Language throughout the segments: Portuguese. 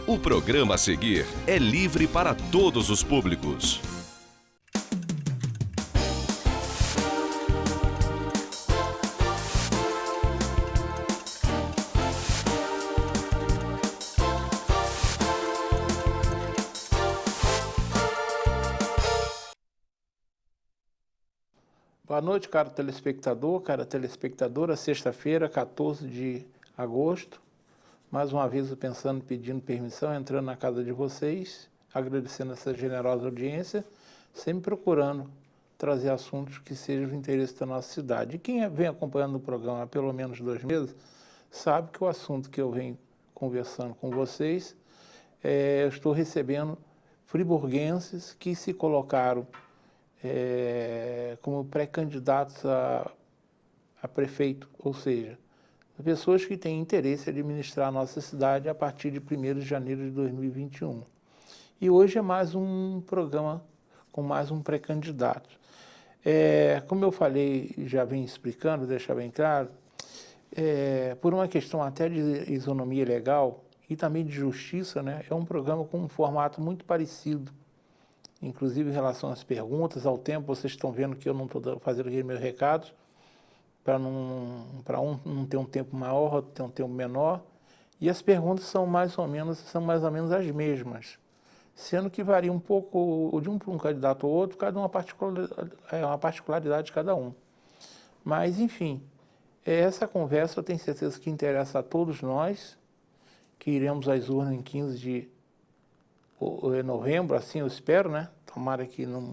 O programa a seguir é livre para todos os públicos. Boa noite, caro telespectador, cara telespectadora. Sexta-feira, 14 de agosto. Mais uma vez, pensando, pedindo permissão, entrando na casa de vocês, agradecendo essa generosa audiência, sempre procurando trazer assuntos que sejam de interesse da nossa cidade. E quem vem acompanhando o programa há pelo menos 2 meses, sabe que o assunto que eu venho conversando com vocês, eu estou recebendo friburguenses que se colocaram como pré-candidatos a prefeito, ou seja, pessoas que têm interesse em administrar a nossa cidade a partir de 1º de janeiro de 2021. E hoje é mais um programa com mais um pré-candidato. Como eu falei, já vim explicando, deixar bem claro, por uma questão até de isonomia legal e também de justiça, né, é um programa com um formato muito parecido, inclusive em relação às perguntas, ao tempo. Vocês estão vendo que eu não estou fazendo aqui meus recados, para um não ter um tempo maior, outro ter um tempo menor, e as perguntas são mais ou menos as mesmas, sendo que varia um pouco de um para um candidato ou outro, cada uma particularidade de cada um. Mas, enfim, essa conversa eu tenho certeza que interessa a todos nós, que iremos às urnas em 15 de novembro, assim eu espero, né? Tomara que não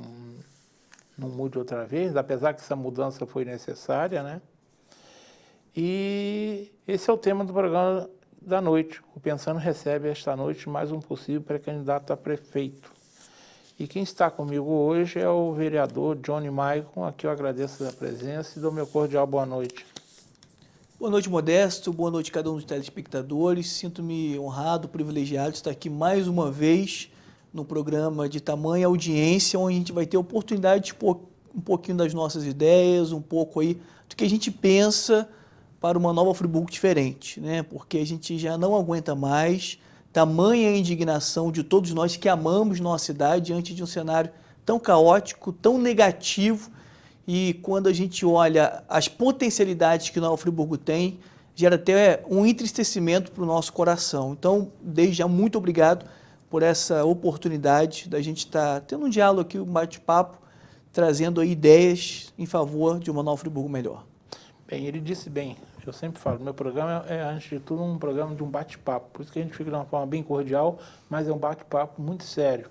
mude outra vez, apesar que essa mudança foi necessária, né? E esse é o tema do programa da noite. O Pensando recebe esta noite mais um possível pré-candidato a prefeito. E quem está comigo hoje é o vereador Johnny Maicon, a quem eu agradeço a presença e dou meu cordial boa noite. Boa noite, Modesto. Boa noite a cada um dos telespectadores. Sinto-me honrado, privilegiado de estar aqui mais uma vez no programa de tamanha audiência, onde a gente vai ter a oportunidade de expor um pouquinho das nossas ideias, um pouco aí do que a gente pensa para uma nova Friburgo diferente, né? Porque a gente já não aguenta mais tamanha indignação de todos nós que amamos nossa cidade diante de um cenário tão caótico, tão negativo, e quando a gente olha as potencialidades que Nova Friburgo tem, gera até um entristecimento para o nosso coração. Então, desde já, muito obrigado por essa oportunidade da gente estar tendo um diálogo aqui, um bate-papo, trazendo aí ideias em favor de uma Nova Friburgo melhor. Bem, ele disse bem, eu sempre falo, meu programa é, antes de tudo, um programa de um bate-papo, por isso que a gente fica de uma forma bem cordial, mas é um bate-papo muito sério.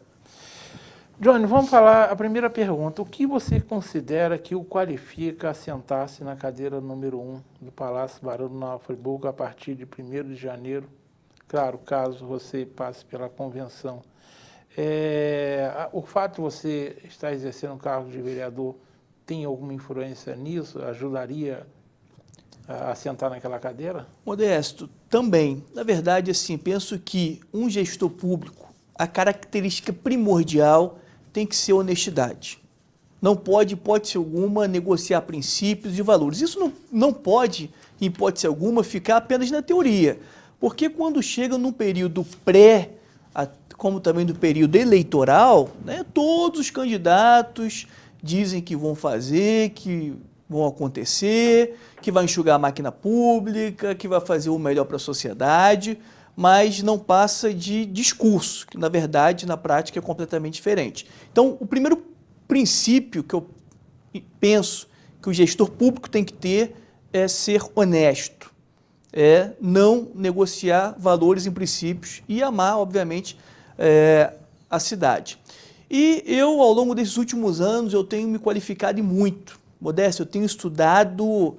Johnny, vamos falar a primeira pergunta. O que você considera que o qualifica a sentar-se na cadeira número 1 do Palácio Barão de Nova Friburgo a partir de 1º de janeiro? Claro, caso você passe pela convenção. O fato de você estar exercendo o cargo de vereador tem alguma influência nisso? Ajudaria a sentar naquela cadeira? Modesto, também. Na verdade, assim, penso que um gestor público, a característica primordial tem que ser honestidade. Não pode, hipótese alguma, negociar princípios e valores. Isso não pode, em hipótese alguma, ficar apenas na teoria. Porque quando chega num período como também do período eleitoral, né, todos os candidatos dizem que vão fazer, que vão acontecer, que vai enxugar a máquina pública, que vai fazer o melhor para a sociedade, mas não passa de discurso, que na verdade, na prática, é completamente diferente. Então, o primeiro princípio que eu penso que o gestor público tem que ter é ser honesto, é não negociar valores e princípios e amar, obviamente, a cidade. E eu, ao longo desses últimos anos, eu tenho me qualificado e muito. Modesto, eu tenho estudado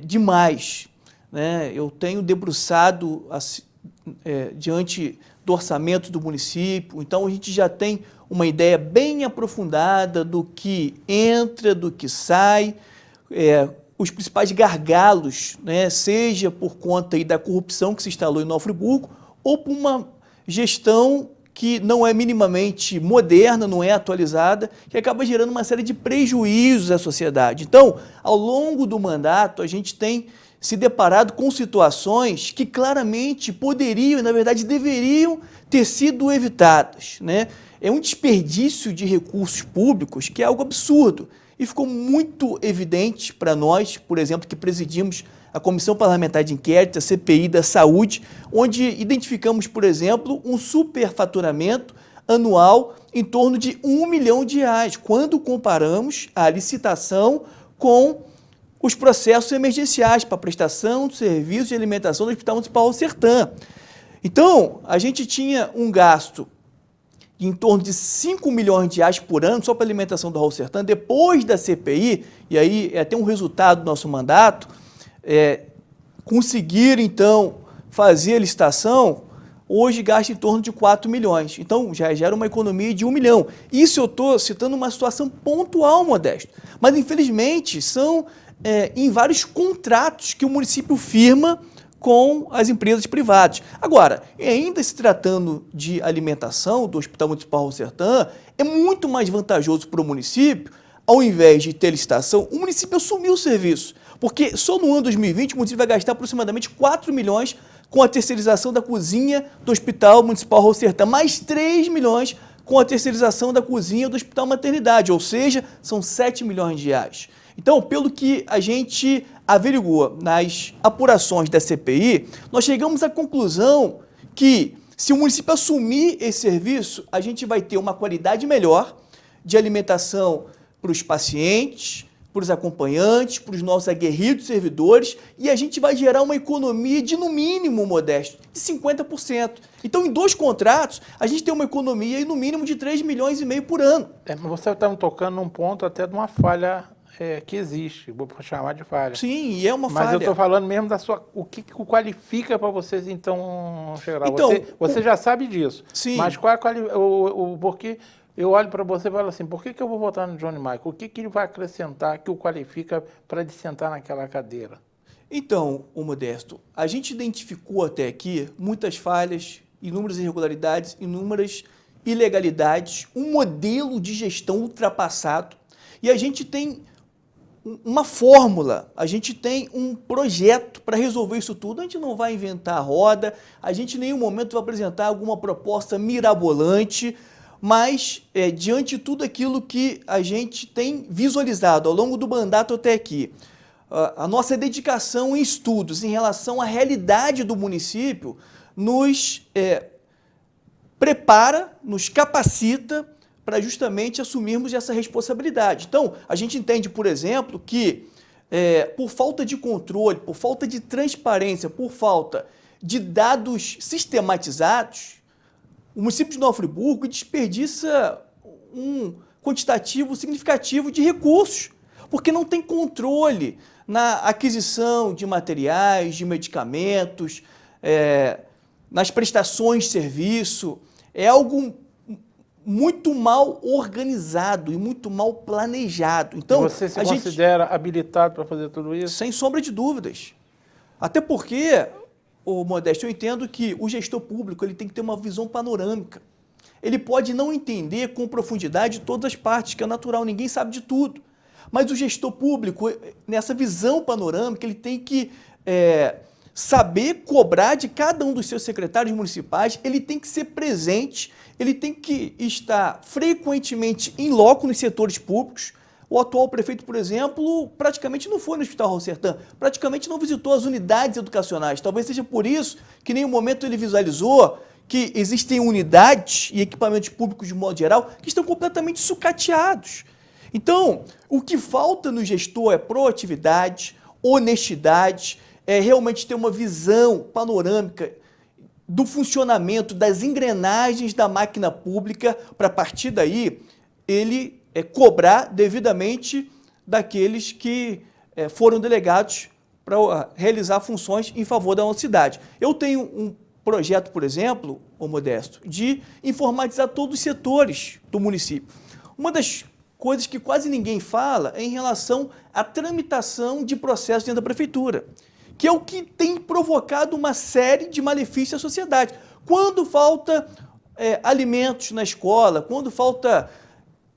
demais, né? Eu tenho debruçado diante do orçamento do município, então a gente já tem uma ideia bem aprofundada do que entra, do que sai, os principais gargalos, né, seja por conta aí da corrupção que se instalou em Nova Friburgo, ou por uma gestão que não é minimamente moderna, não é atualizada, que acaba gerando uma série de prejuízos à sociedade. Então, ao longo do mandato, a gente tem se deparado com situações que claramente poderiam e, na verdade, deveriam ter sido evitadas, né? É um desperdício de recursos públicos que é algo absurdo. E ficou muito evidente para nós, por exemplo, que presidimos a Comissão Parlamentar de Inquérito, a CPI da Saúde, onde identificamos, por exemplo, um superfaturamento anual em torno de R$1 milhão, quando comparamos a licitação com os processos emergenciais para prestação de serviços de alimentação do Hospital Municipal Sertã. Então, a gente tinha um gasto em torno de R$5 milhões por ano só para a alimentação do Raul Sertã. Depois da CPI, e aí é até um resultado do nosso mandato, conseguir, então, fazer a licitação, hoje gasta em torno de 4 milhões. Então, já gera uma economia de 1 milhão. Isso eu estou citando uma situação pontual, Modesto. Mas, infelizmente, são em vários contratos que o município firma com as empresas privadas. Agora, ainda se tratando de alimentação do Hospital Municipal Raul Sertã, é muito mais vantajoso para o município, ao invés de ter licitação, o município assumir o serviço. Porque só no ano 2020 o município vai gastar aproximadamente 4 milhões com a terceirização da cozinha do Hospital Municipal Raul Sertã, mais 3 milhões com a terceirização da cozinha do Hospital Maternidade, ou seja, são 7 milhões de reais. Então, pelo que a gente averiguou nas apurações da CPI, nós chegamos à conclusão que, se o município assumir esse serviço, a gente vai ter uma qualidade melhor de alimentação para os pacientes, para os acompanhantes, para os nossos aguerridos servidores, e a gente vai gerar uma economia de, no mínimo, Modesto, de 50%. Então, em 2 contratos, a gente tem uma economia, no mínimo, de 3,5 milhões por ano. Mas você está me tocando num ponto até de uma falha que existe, vou chamar de falha. Sim, e é uma falha. Mas eu estou falando mesmo da sua... O que qualifica para vocês, então, chegar lá? Então, você já sabe disso. Sim. Mas qual é o porquê? Eu olho para você e falo assim, por que eu vou votar no Johnny Michael? O que ele vai acrescentar que o qualifica para ele sentar naquela cadeira? Então, o Modesto, a gente identificou até aqui muitas falhas, inúmeras irregularidades, inúmeras ilegalidades, um modelo de gestão ultrapassado, e a gente tem uma fórmula, a gente tem um projeto para resolver isso tudo. A gente não vai inventar a roda, a gente em nenhum momento vai apresentar alguma proposta mirabolante, mas diante de tudo aquilo que a gente tem visualizado ao longo do mandato até aqui, a nossa dedicação em estudos em relação à realidade do município nos prepara, nos capacita para justamente assumirmos essa responsabilidade. Então, a gente entende, por exemplo, que por falta de controle, por falta de transparência, por falta de dados sistematizados, o município de Nova Friburgo desperdiça um quantitativo significativo de recursos, porque não tem controle na aquisição de materiais, de medicamentos, nas prestações de serviço. É algo muito mal organizado e muito mal planejado. Então, você se considera habilitado para fazer tudo isso? Sem sombra de dúvidas. Até porque, Modesto, eu entendo que o gestor público ele tem que ter uma visão panorâmica. Ele pode não entender com profundidade todas as partes, que é natural, ninguém sabe de tudo. Mas o gestor público, nessa visão panorâmica, ele tem que saber cobrar de cada um dos seus secretários municipais, ele tem que ser presente, ele tem que estar frequentemente em loco nos setores públicos. O atual prefeito, por exemplo, praticamente não foi no Hospital Raul Sertã, praticamente não visitou as unidades educacionais. Talvez seja por isso que em nenhum momento ele visualizou que existem unidades e equipamentos públicos de modo geral que estão completamente sucateados. Então, o que falta no gestor é proatividade, honestidade, realmente ter uma visão panorâmica do funcionamento das engrenagens da máquina pública para, a partir daí, ele cobrar devidamente daqueles que foram delegados para realizar funções em favor da nossa cidade. Eu tenho um projeto, por exemplo, Modesto, de informatizar todos os setores do município. Uma das coisas que quase ninguém fala é em relação à tramitação de processos dentro da prefeitura, que é o que tem provocado uma série de malefícios à sociedade. Quando falta alimentos na escola, quando falta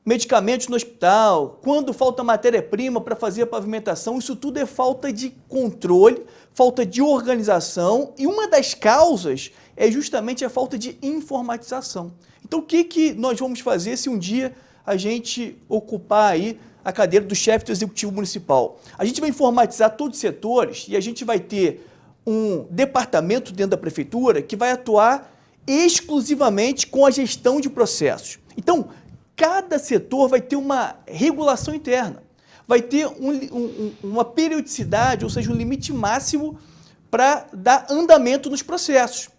medicamentos no hospital, quando falta matéria-prima para fazer a pavimentação, isso tudo é falta de controle, falta de organização, e uma das causas é justamente a falta de informatização. Então, o que nós vamos fazer se um dia a gente ocupar aí a cadeira do chefe do Executivo Municipal? A gente vai informatizar todos os setores e a gente vai ter um departamento dentro da prefeitura que vai atuar exclusivamente com a gestão de processos. Então, cada setor vai ter uma regulação interna, vai ter uma periodicidade, ou seja, um limite máximo para dar andamento nos processos.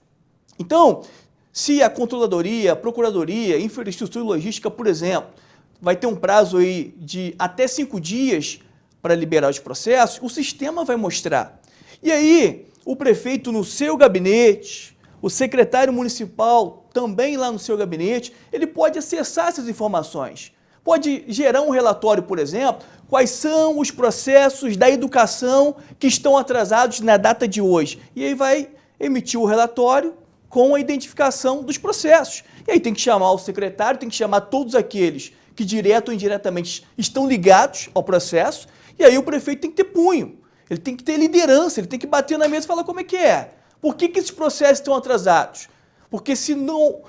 Então, se a controladoria, a procuradoria, infraestrutura e logística, por exemplo, vai ter um prazo aí de até 5 dias para liberar os processos, o sistema vai mostrar. E aí, o prefeito no seu gabinete, o secretário municipal também lá no seu gabinete, ele pode acessar essas informações. Pode gerar um relatório, por exemplo, quais são os processos da educação que estão atrasados na data de hoje. E aí vai emitir o relatório com a identificação dos processos. E aí tem que chamar o secretário, tem que chamar todos aqueles que direto ou indiretamente estão ligados ao processo, e aí o prefeito tem que ter punho, ele tem que ter liderança, ele tem que bater na mesa e falar como é que é. Por que esses processos estão atrasados? Porque se não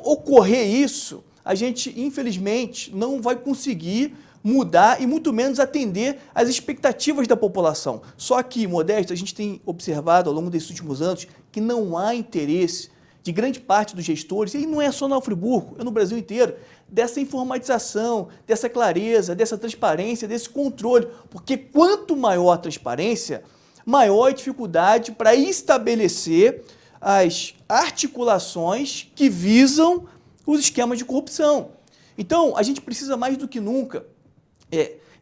ocorrer isso, a gente, infelizmente, não vai conseguir mudar e muito menos atender às expectativas da população. Só que, Modesto, a gente tem observado ao longo desses últimos anos que não há interesse de grande parte dos gestores, e não é só no Friburgo, é no Brasil inteiro, dessa informatização, dessa clareza, dessa transparência, desse controle. Porque quanto maior a transparência, maior a dificuldade para estabelecer as articulações que visam os esquemas de corrupção. Então, a gente precisa mais do que nunca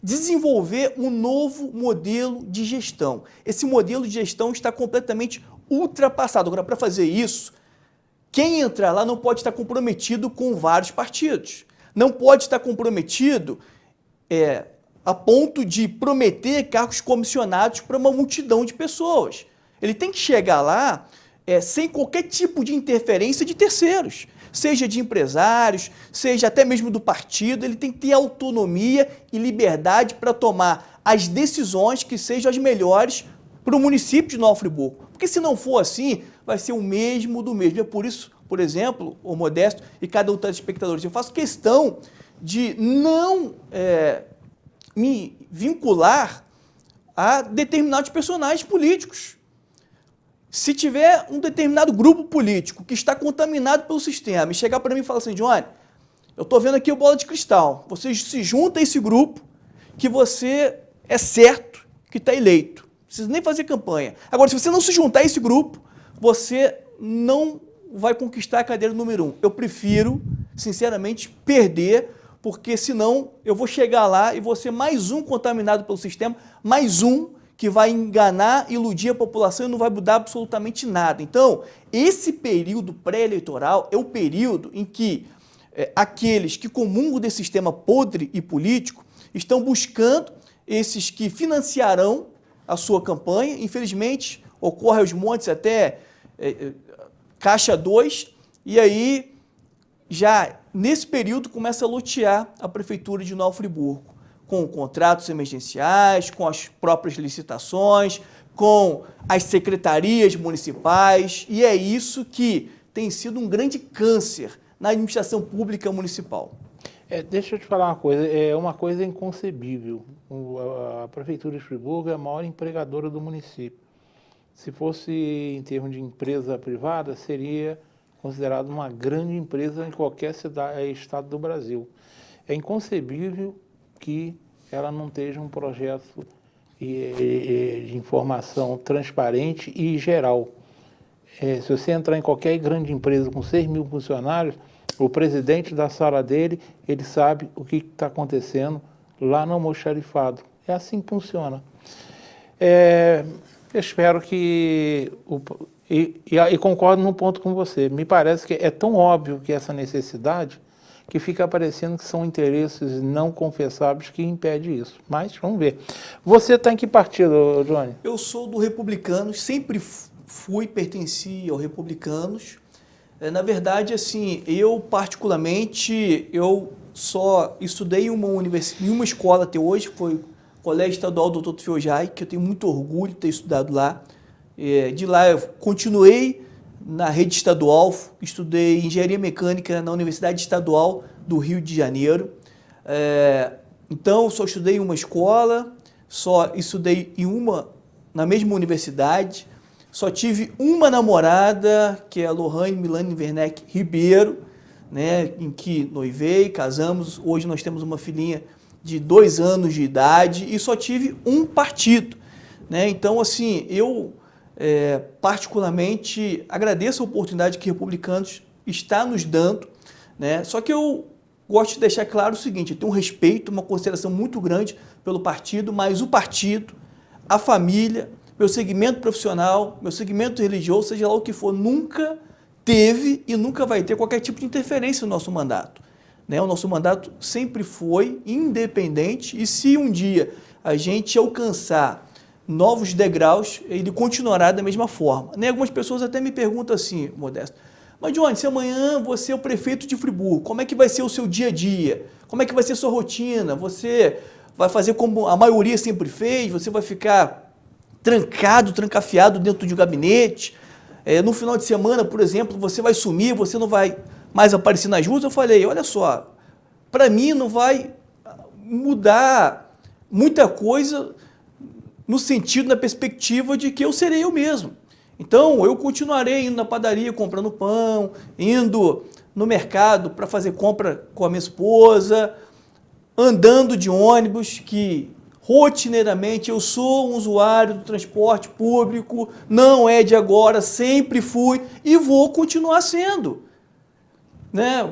desenvolver um novo modelo de gestão. Esse modelo de gestão está completamente ultrapassado. Agora, para fazer isso, quem entrar lá não pode estar comprometido com vários partidos. Não pode estar comprometido a ponto de prometer cargos comissionados para uma multidão de pessoas. Ele tem que chegar lá sem qualquer tipo de interferência de terceiros, seja de empresários, seja até mesmo do partido. Ele tem que ter autonomia e liberdade para tomar as decisões que sejam as melhores para o município de Nova Friburgo. Porque se não for assim, vai ser o mesmo do mesmo. É por isso, por exemplo, o Modesto e cada um dos espectadores, eu faço questão de não me vincular a determinados personagens políticos. Se tiver um determinado grupo político que está contaminado pelo sistema e chegar para mim e falar assim, Johnny, eu estou vendo aqui o Bola de Cristal, você se junta a esse grupo que você é certo que está eleito. Não precisa nem fazer campanha. Agora, se você não se juntar a esse grupo, você não vai conquistar a cadeira número 1. Eu prefiro, sinceramente, perder, porque senão eu vou chegar lá e vou ser mais um contaminado pelo sistema, mais um que vai enganar, iludir a população e não vai mudar absolutamente nada. Então, esse período pré-eleitoral é o período em que aqueles que comungam desse sistema podre e político estão buscando esses que financiarão a sua campanha. Infelizmente, ocorre aos montes até Caixa 2, e aí já nesse período começa a lotear a Prefeitura de Nova Friburgo, com contratos emergenciais, com as próprias licitações, com as secretarias municipais, e é isso que tem sido um grande câncer na administração pública municipal. Deixa eu te falar uma coisa inconcebível. A Prefeitura de Friburgo é a maior empregadora do município. Se fosse em termos de empresa privada, seria considerada uma grande empresa em qualquer estado do Brasil. É inconcebível que ela não esteja um projeto de informação transparente e geral. Se você entrar em qualquer grande empresa com 6.000 funcionários, o presidente da sala dele, ele sabe o que está acontecendo lá no almoxarifado. É assim que funciona. Eu espero que... E concordo num ponto com você. Me parece que é tão óbvio que essa necessidade que fica parecendo que são interesses não confessáveis que impedem isso. Mas vamos ver. Você está em que partido, Johnny? Eu sou do Republicanos, sempre pertenci ao Republicanos. Na verdade, assim, eu particularmente, eu só estudei em uma escola até hoje, que foi o Colégio Estadual Dr. Tufeojai, que eu tenho muito orgulho de ter estudado lá. De lá eu continuei na rede estadual, estudei Engenharia Mecânica na Universidade Estadual do Rio de Janeiro. Então, só estudei em uma escola, só estudei na mesma universidade, só tive uma namorada, que é a Lohane Milane Werneck Ribeiro, né, em que noivei, casamos, hoje nós temos uma filhinha de 2 anos de idade e só tive um partido, né? Então, assim, eu particularmente agradeço a oportunidade que Republicanos está nos dando, né? Só que eu gosto de deixar claro o seguinte, eu tenho um respeito, uma consideração muito grande pelo partido, mas o partido, a família, meu segmento profissional, meu segmento religioso, seja lá o que for, nunca teve e nunca vai ter qualquer tipo de interferência no nosso mandato, né? O nosso mandato sempre foi independente e se um dia a gente alcançar novos degraus, ele continuará da mesma forma, né? Algumas pessoas até me perguntam assim, Modesto, mas Johnny, se amanhã você é o prefeito de Friburgo, como é que vai ser o seu dia a dia? Como é que vai ser a sua rotina? Você vai fazer como a maioria sempre fez? Você vai ficar trancafiado dentro de um gabinete? No final de semana, por exemplo, você vai sumir, você não vai mais aparecer nas ruas? Eu falei, olha só, para mim não vai mudar muita coisa no sentido, na perspectiva de que eu serei eu mesmo. Então, eu continuarei indo na padaria comprando pão, indo no mercado para fazer compra com a minha esposa, andando de ônibus, que rotineiramente eu sou um usuário do transporte público, não é de agora, sempre fui e vou continuar sendo, né?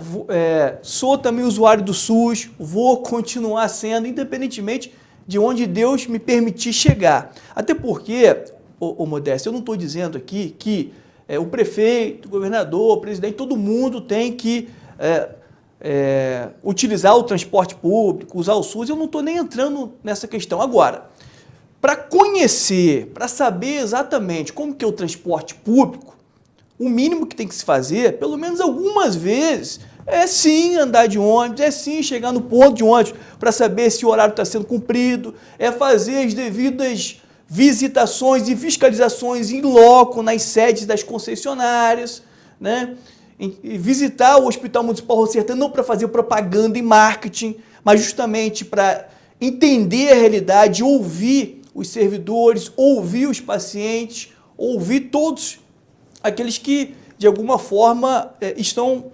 Sou também usuário do SUS, vou continuar sendo, independentemente de onde Deus me permitir chegar. Até porque, Modesto, eu não estou dizendo aqui que o prefeito, o governador, o presidente, todo mundo tem que utilizar o transporte público, usar o SUS, eu não estou nem entrando nessa questão. Agora, para conhecer, para saber exatamente como que é o transporte público, o mínimo que tem que se fazer, pelo menos algumas vezes, é sim andar de ônibus, é sim chegar no ponto de ônibus para saber se o horário está sendo cumprido, é fazer as devidas visitações e fiscalizações em loco nas sedes das concessionárias, né? E visitar o Hospital Municipal Rosertan não para fazer propaganda e marketing, mas justamente para entender a realidade, ouvir os servidores, ouvir os pacientes, ouvir todos aqueles que, de alguma forma, estão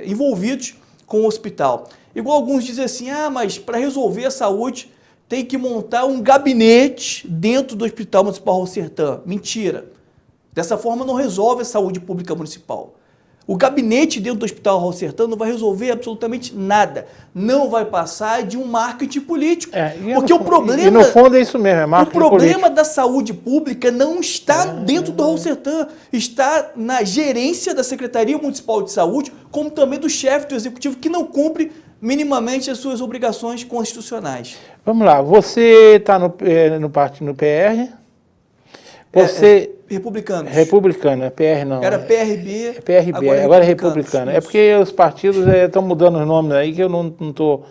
envolvidos com o hospital. Igual alguns dizem assim, mas para resolver a saúde tem que montar um gabinete dentro do Hospital Municipal Rosertan. Mentira. Dessa forma não resolve a saúde pública municipal. O gabinete dentro do Hospital Rosertan não vai resolver absolutamente nada. Não vai passar de um marketing político. Porque o problema... E no fundo é isso mesmo, é marketing político. O problema da saúde pública não está dentro do Rosertan, está na gerência da Secretaria Municipal de Saúde, como também do chefe do Executivo, que não cumpre minimamente as suas obrigações constitucionais. Vamos lá, você está no partido no PR? Você... Republicanos. Republicano, PR não. Era PRB, PRB, agora é republicano. É porque os partidos estão mudando os nomes aí, que eu não estou...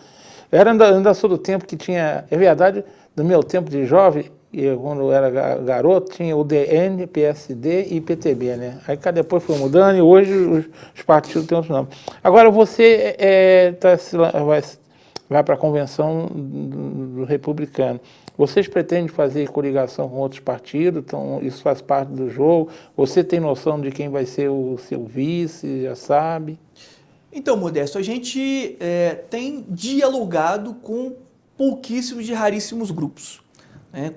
Eu ainda sou do tempo que tinha... É verdade, no meu tempo de jovem, quando eu era garoto, tinha o DN, PSD e PTB, né? Aí depois foi mudando e hoje os partidos têm outros nomes. Agora você vai para a convenção do republicano. Vocês pretendem fazer coligação com outros partidos? Então, isso faz parte do jogo? Você tem noção de quem vai ser o seu vice? Já sabe? Então, Modesto, a gente tem dialogado com pouquíssimos e raríssimos grupos.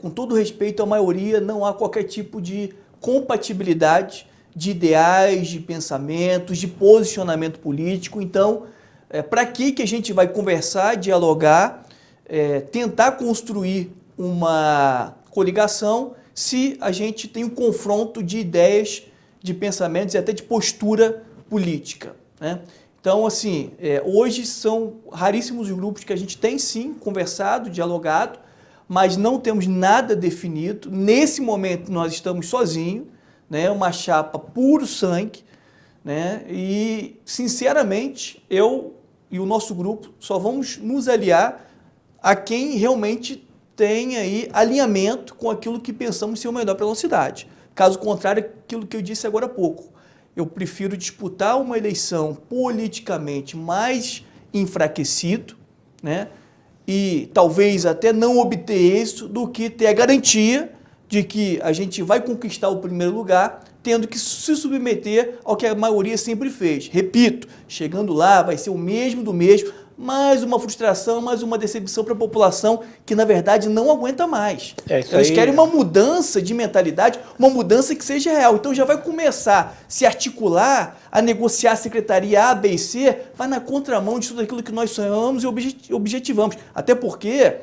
Com todo respeito à maioria, não há qualquer tipo de compatibilidade de ideais, de pensamentos, de posicionamento político. Então, para que a gente vai conversar, dialogar, tentar construir uma coligação se a gente tem um confronto de ideias, de pensamentos e até de postura política, né? Então, assim, hoje são raríssimos os grupos que a gente tem sim conversado, dialogado, mas não temos nada definido. Nesse momento nós estamos sozinhos, né? Uma chapa puro sangue, né? E, sinceramente, eu e o nosso grupo só vamos nos aliar a quem realmente tem aí alinhamento com aquilo que pensamos ser o melhor pela cidade. Caso contrário, aquilo que eu disse agora há pouco, eu prefiro disputar uma eleição politicamente mais enfraquecido, né? E talvez até não obter êxito, do que ter a garantia de que a gente vai conquistar o primeiro lugar, tendo que se submeter ao que a maioria sempre fez. Repito, chegando lá vai ser o mesmo do mesmo, mais uma frustração, mais uma decepção para a população que, na verdade, não aguenta mais. Eles querem uma mudança de mentalidade, uma mudança que seja real. Então já vai começar a se articular, a negociar a secretaria A, B e C, vai na contramão de tudo aquilo que nós sonhamos e objetivamos. Até porque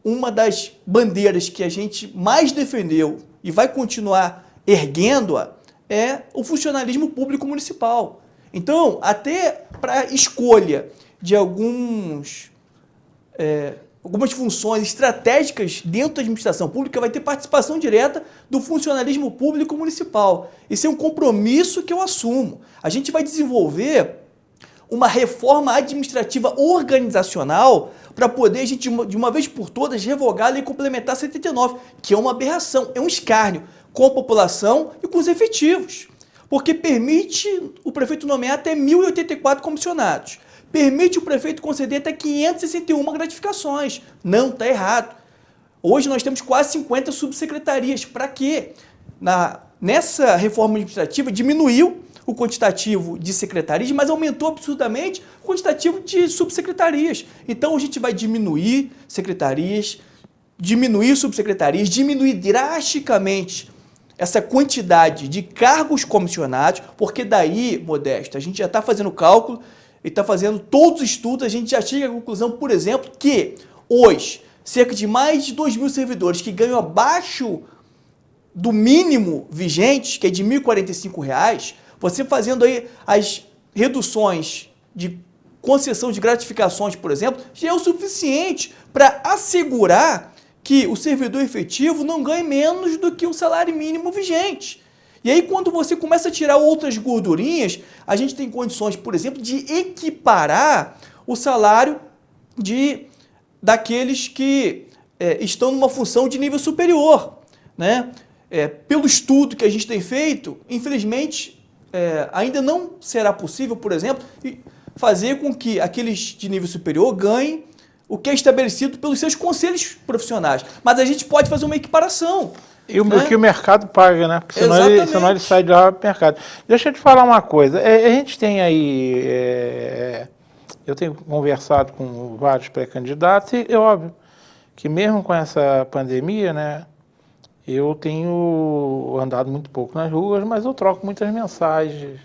uma das bandeiras que a gente mais defendeu e vai continuar erguendo-a é o funcionalismo público municipal. Então, até para escolha de algumas funções estratégicas dentro da administração pública, vai ter participação direta do funcionalismo público municipal. Esse é um compromisso que eu assumo. A gente vai desenvolver uma reforma administrativa organizacional para poder a gente, de uma vez por todas, revogar a Lei Complementar 79, que é uma aberração, é um escárnio com a população e com os efetivos, porque permite o prefeito nomear até 1.084 comissionados. Permite o prefeito conceder até 561 gratificações. Não, está errado. Hoje nós temos quase 50 subsecretarias. Para quê? Nessa reforma administrativa diminuiu o quantitativo de secretarias, mas aumentou absurdamente o quantitativo de subsecretarias. Então a gente vai diminuir secretarias, diminuir subsecretarias, diminuir drasticamente essa quantidade de cargos comissionados, porque daí, Modesto, a gente já está fazendo cálculo e está fazendo todos os estudos, a gente já chega à conclusão, por exemplo, que hoje, cerca de mais de 2.000 servidores que ganham abaixo do mínimo vigente, que é de R$ 1.045, você fazendo aí as reduções de concessão de gratificações, por exemplo, já é o suficiente para assegurar que o servidor efetivo não ganhe menos do que o salário mínimo vigente. E aí, quando você começa a tirar outras gordurinhas, a gente tem condições, por exemplo, de equiparar o salário daqueles que estão numa função de nível superior, né? Pelo estudo que a gente tem feito, infelizmente, ainda não será possível, por exemplo, fazer com que aqueles de nível superior ganhem o que é estabelecido pelos seus conselhos profissionais. Mas a gente pode fazer uma equiparação. E o que o mercado paga, né? Porque senão ele sai de lá para o mercado. Deixa eu te falar uma coisa. A gente tem aí... eu tenho conversado com vários pré-candidatos e é óbvio que mesmo com essa pandemia, né? Eu tenho andado muito pouco nas ruas, mas eu troco muitas mensagens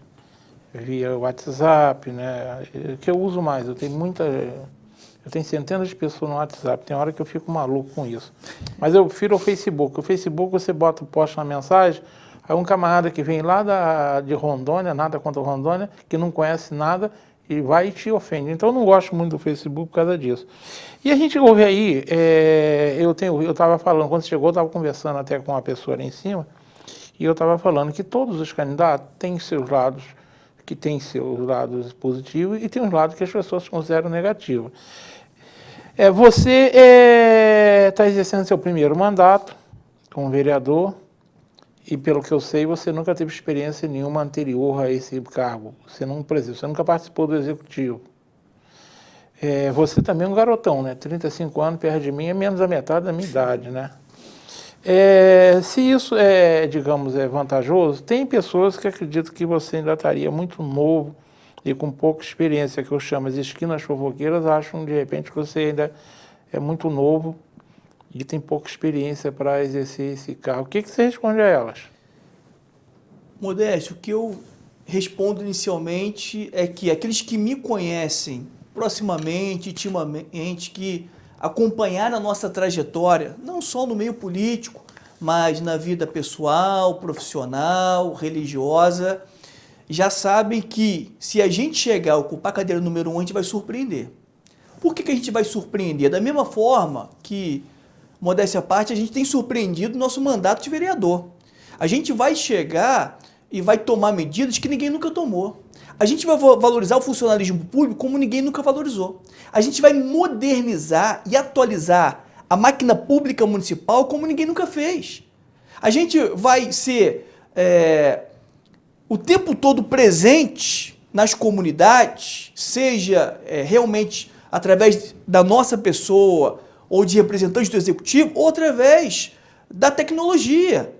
via WhatsApp, né? Que eu uso mais. Eu tenho centenas de pessoas no WhatsApp, tem hora que eu fico maluco com isso. Mas eu prefiro o Facebook. O Facebook você bota, posta uma mensagem, aí um camarada que vem lá de Rondônia, nada contra Rondônia, que não conhece nada, e vai e te ofende. Então eu não gosto muito do Facebook por causa disso. E a gente ouve aí, eu estava falando, quando chegou, eu estava conversando até com uma pessoa ali em cima, e eu estava falando que todos os candidatos têm seus lados, que têm seus lados positivos e tem os lados que as pessoas consideram negativos. Você está exercendo seu primeiro mandato como vereador e, pelo que eu sei, você nunca teve experiência nenhuma anterior a esse cargo. Você nunca participou do executivo. Você também é um garotão, né? 35 anos, perto de mim, é menos da metade da minha idade, né? Se isso digamos, vantajoso, tem pessoas que acreditam que você ainda estaria muito novo e com pouca experiência, que eu chamo as esquinas fofoqueiras, acham de repente que você ainda é muito novo e tem pouca experiência para exercer esse cargo. O que você responde a elas? Modesto, o que eu respondo inicialmente é que aqueles que me conhecem proximamente, intimamente, que acompanharam a nossa trajetória, não só no meio político, mas na vida pessoal, profissional, religiosa, já sabem que se a gente chegar a ocupar a cadeira número 1, a gente vai surpreender. Por que a gente vai surpreender? Da mesma forma que, modéstia à parte, a gente tem surpreendido nosso mandato de vereador. A gente vai chegar e vai tomar medidas que ninguém nunca tomou. A gente vai valorizar o funcionalismo público como ninguém nunca valorizou. A gente vai modernizar e atualizar a máquina pública municipal como ninguém nunca fez. A gente vai ser o tempo todo presente nas comunidades, seja realmente através da nossa pessoa ou de representantes do executivo, ou através da tecnologia.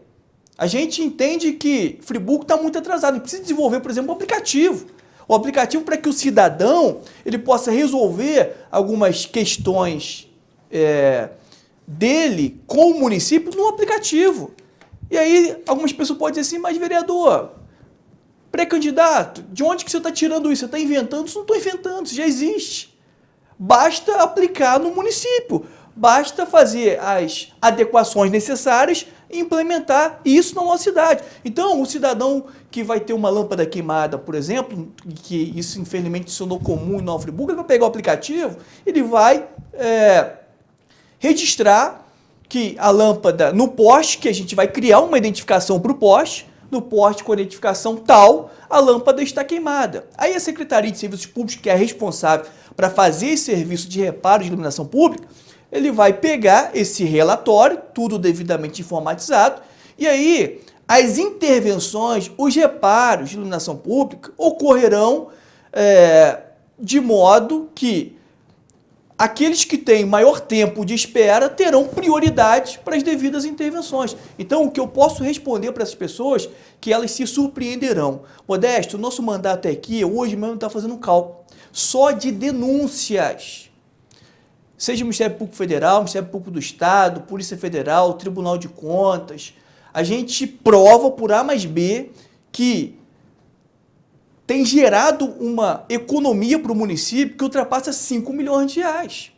A gente entende que Friburgo está muito atrasado, precisa desenvolver, por exemplo, um aplicativo. O aplicativo para que o cidadão ele possa resolver algumas questões dele com o município no aplicativo. E aí algumas pessoas podem dizer assim, mas vereador, pré-candidato, de onde que você está tirando isso? Você está inventando? Isso não estou inventando, isso já existe. Basta aplicar no município, basta fazer as adequações necessárias e implementar isso na nossa cidade. Então, o cidadão que vai ter uma lâmpada queimada, por exemplo, que isso infelizmente se tornou comum em Nova Friburgo, ele vai pegar o aplicativo, ele vai registrar que a lâmpada no poste, que a gente vai criar uma identificação para o poste, no poste com a identificação tal, a lâmpada está queimada. Aí a Secretaria de Serviços Públicos, que é responsável para fazer esse serviço de reparo de iluminação pública, ele vai pegar esse relatório, tudo devidamente informatizado, e aí as intervenções, os reparos de iluminação pública ocorrerão de modo que aqueles que têm maior tempo de espera terão prioridade para as devidas intervenções. Então, o que eu posso responder para essas pessoas que elas se surpreenderão. Modesto, o nosso mandato aqui, hoje mesmo está fazendo um cálculo, só de denúncias. Seja o Ministério Público Federal, Ministério Público do Estado, Polícia Federal, Tribunal de Contas, a gente prova por A mais B que tem gerado uma economia para o município que ultrapassa 5 milhões de reais.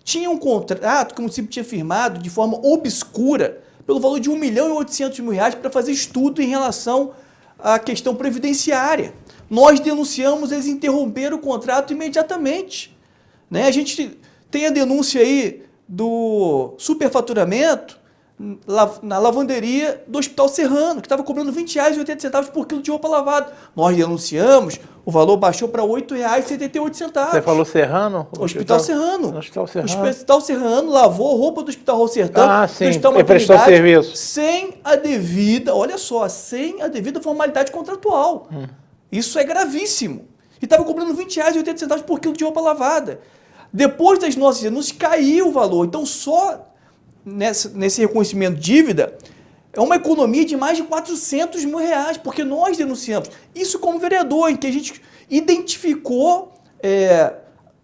Tinha um contrato que o município tinha firmado de forma obscura pelo valor de R$ 1.800.000 para fazer estudo em relação à questão previdenciária. Nós denunciamos, eles interromperam o contrato imediatamente. Né? A gente tem a denúncia aí do superfaturamento na lavanderia do Hospital Serrano, que estava cobrando R$ 20,80 por quilo de roupa lavada. Nós denunciamos, o valor baixou para R$ 8,78. Você falou Serrano? Hospital Serrano. Hospital Serrano. O Hospital Serrano lavou a roupa do Hospital Sertão. Ah, sim, ele prestou serviço. Sem a devida, olha só, sem a devida formalidade contratual. Isso é gravíssimo. E estava cobrando R$ 20,80 por quilo de roupa lavada. Depois das nossas denúncias, caiu o valor. Então, só nesse reconhecimento de dívida, é uma economia de mais de R$ 400.000, porque nós denunciamos. Isso como vereador, em que a gente identificou,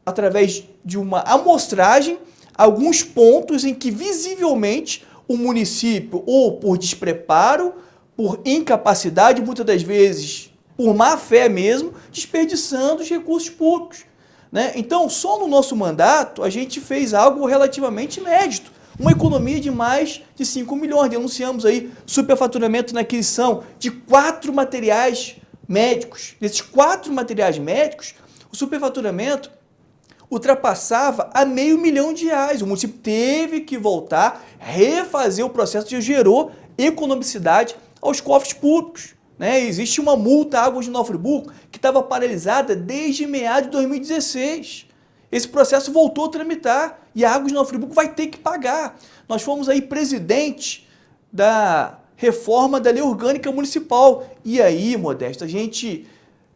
através de uma amostragem, alguns pontos em que visivelmente o município, ou por despreparo, por incapacidade, muitas das vezes por má fé mesmo, desperdiçando os recursos públicos. Né? Então, só no nosso mandato, a gente fez algo relativamente inédito. Uma economia de mais de 5 milhões. Denunciamos aí superfaturamento na aquisição de 4 materiais médicos. Desses 4 materiais médicos, o superfaturamento ultrapassava a R$ 500 mil. O município teve que voltar, refazer o processo que gerou economicidade aos cofres públicos. Né? Existe uma multa à Águas de Nova Friburgo que estava paralisada desde meados de 2016. Esse processo voltou a tramitar e a Águas de Nova Friburgo vai ter que pagar. Nós fomos aí presidente da reforma da lei orgânica municipal. E aí, Modesto, a gente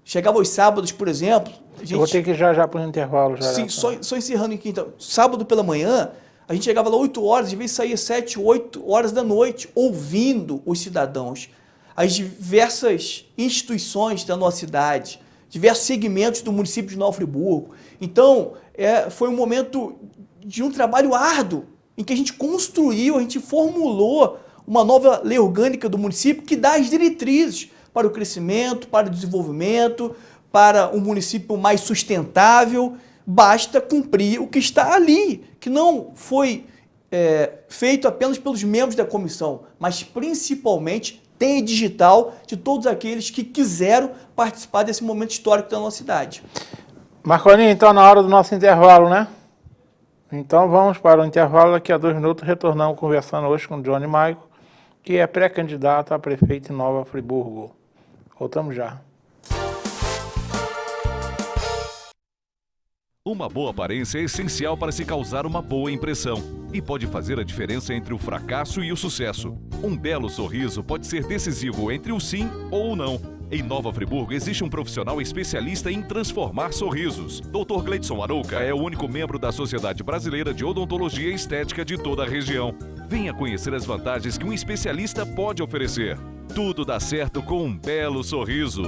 chegava aos sábados, por exemplo... Eu vou ter que ir já para o intervalo. Sim, só encerrando aqui então. Sábado pela manhã, a gente chegava lá 8 horas, às vezes saía 7, 8 horas da noite, ouvindo os cidadãos, as diversas instituições da nossa cidade, diversos segmentos do município de Nova Friburgo. Então, foi um momento de um trabalho árduo, em que a gente construiu, a gente formulou uma nova lei orgânica do município que dá as diretrizes para o crescimento, para o desenvolvimento, para um município mais sustentável. Basta cumprir o que está ali, que não foi feito apenas pelos membros da comissão, mas principalmente tem digital de todos aqueles que quiseram participar desse momento histórico da nossa cidade. Marcolinho, então na hora do nosso intervalo, né? Então vamos para o intervalo, daqui a 2 minutos retornamos conversando hoje com o Johnny Maico, que é pré-candidato a prefeito em Nova Friburgo. Voltamos já. Uma boa aparência é essencial para se causar uma boa impressão e pode fazer a diferença entre o fracasso e o sucesso. Um belo sorriso pode ser decisivo entre o sim ou o não. Em Nova Friburgo existe um profissional especialista em transformar sorrisos. Dr. Gleidson Arouca é o único membro da Sociedade Brasileira de Odontologia e Estética de toda a região. Venha conhecer as vantagens que um especialista pode oferecer. Tudo dá certo com um belo sorriso.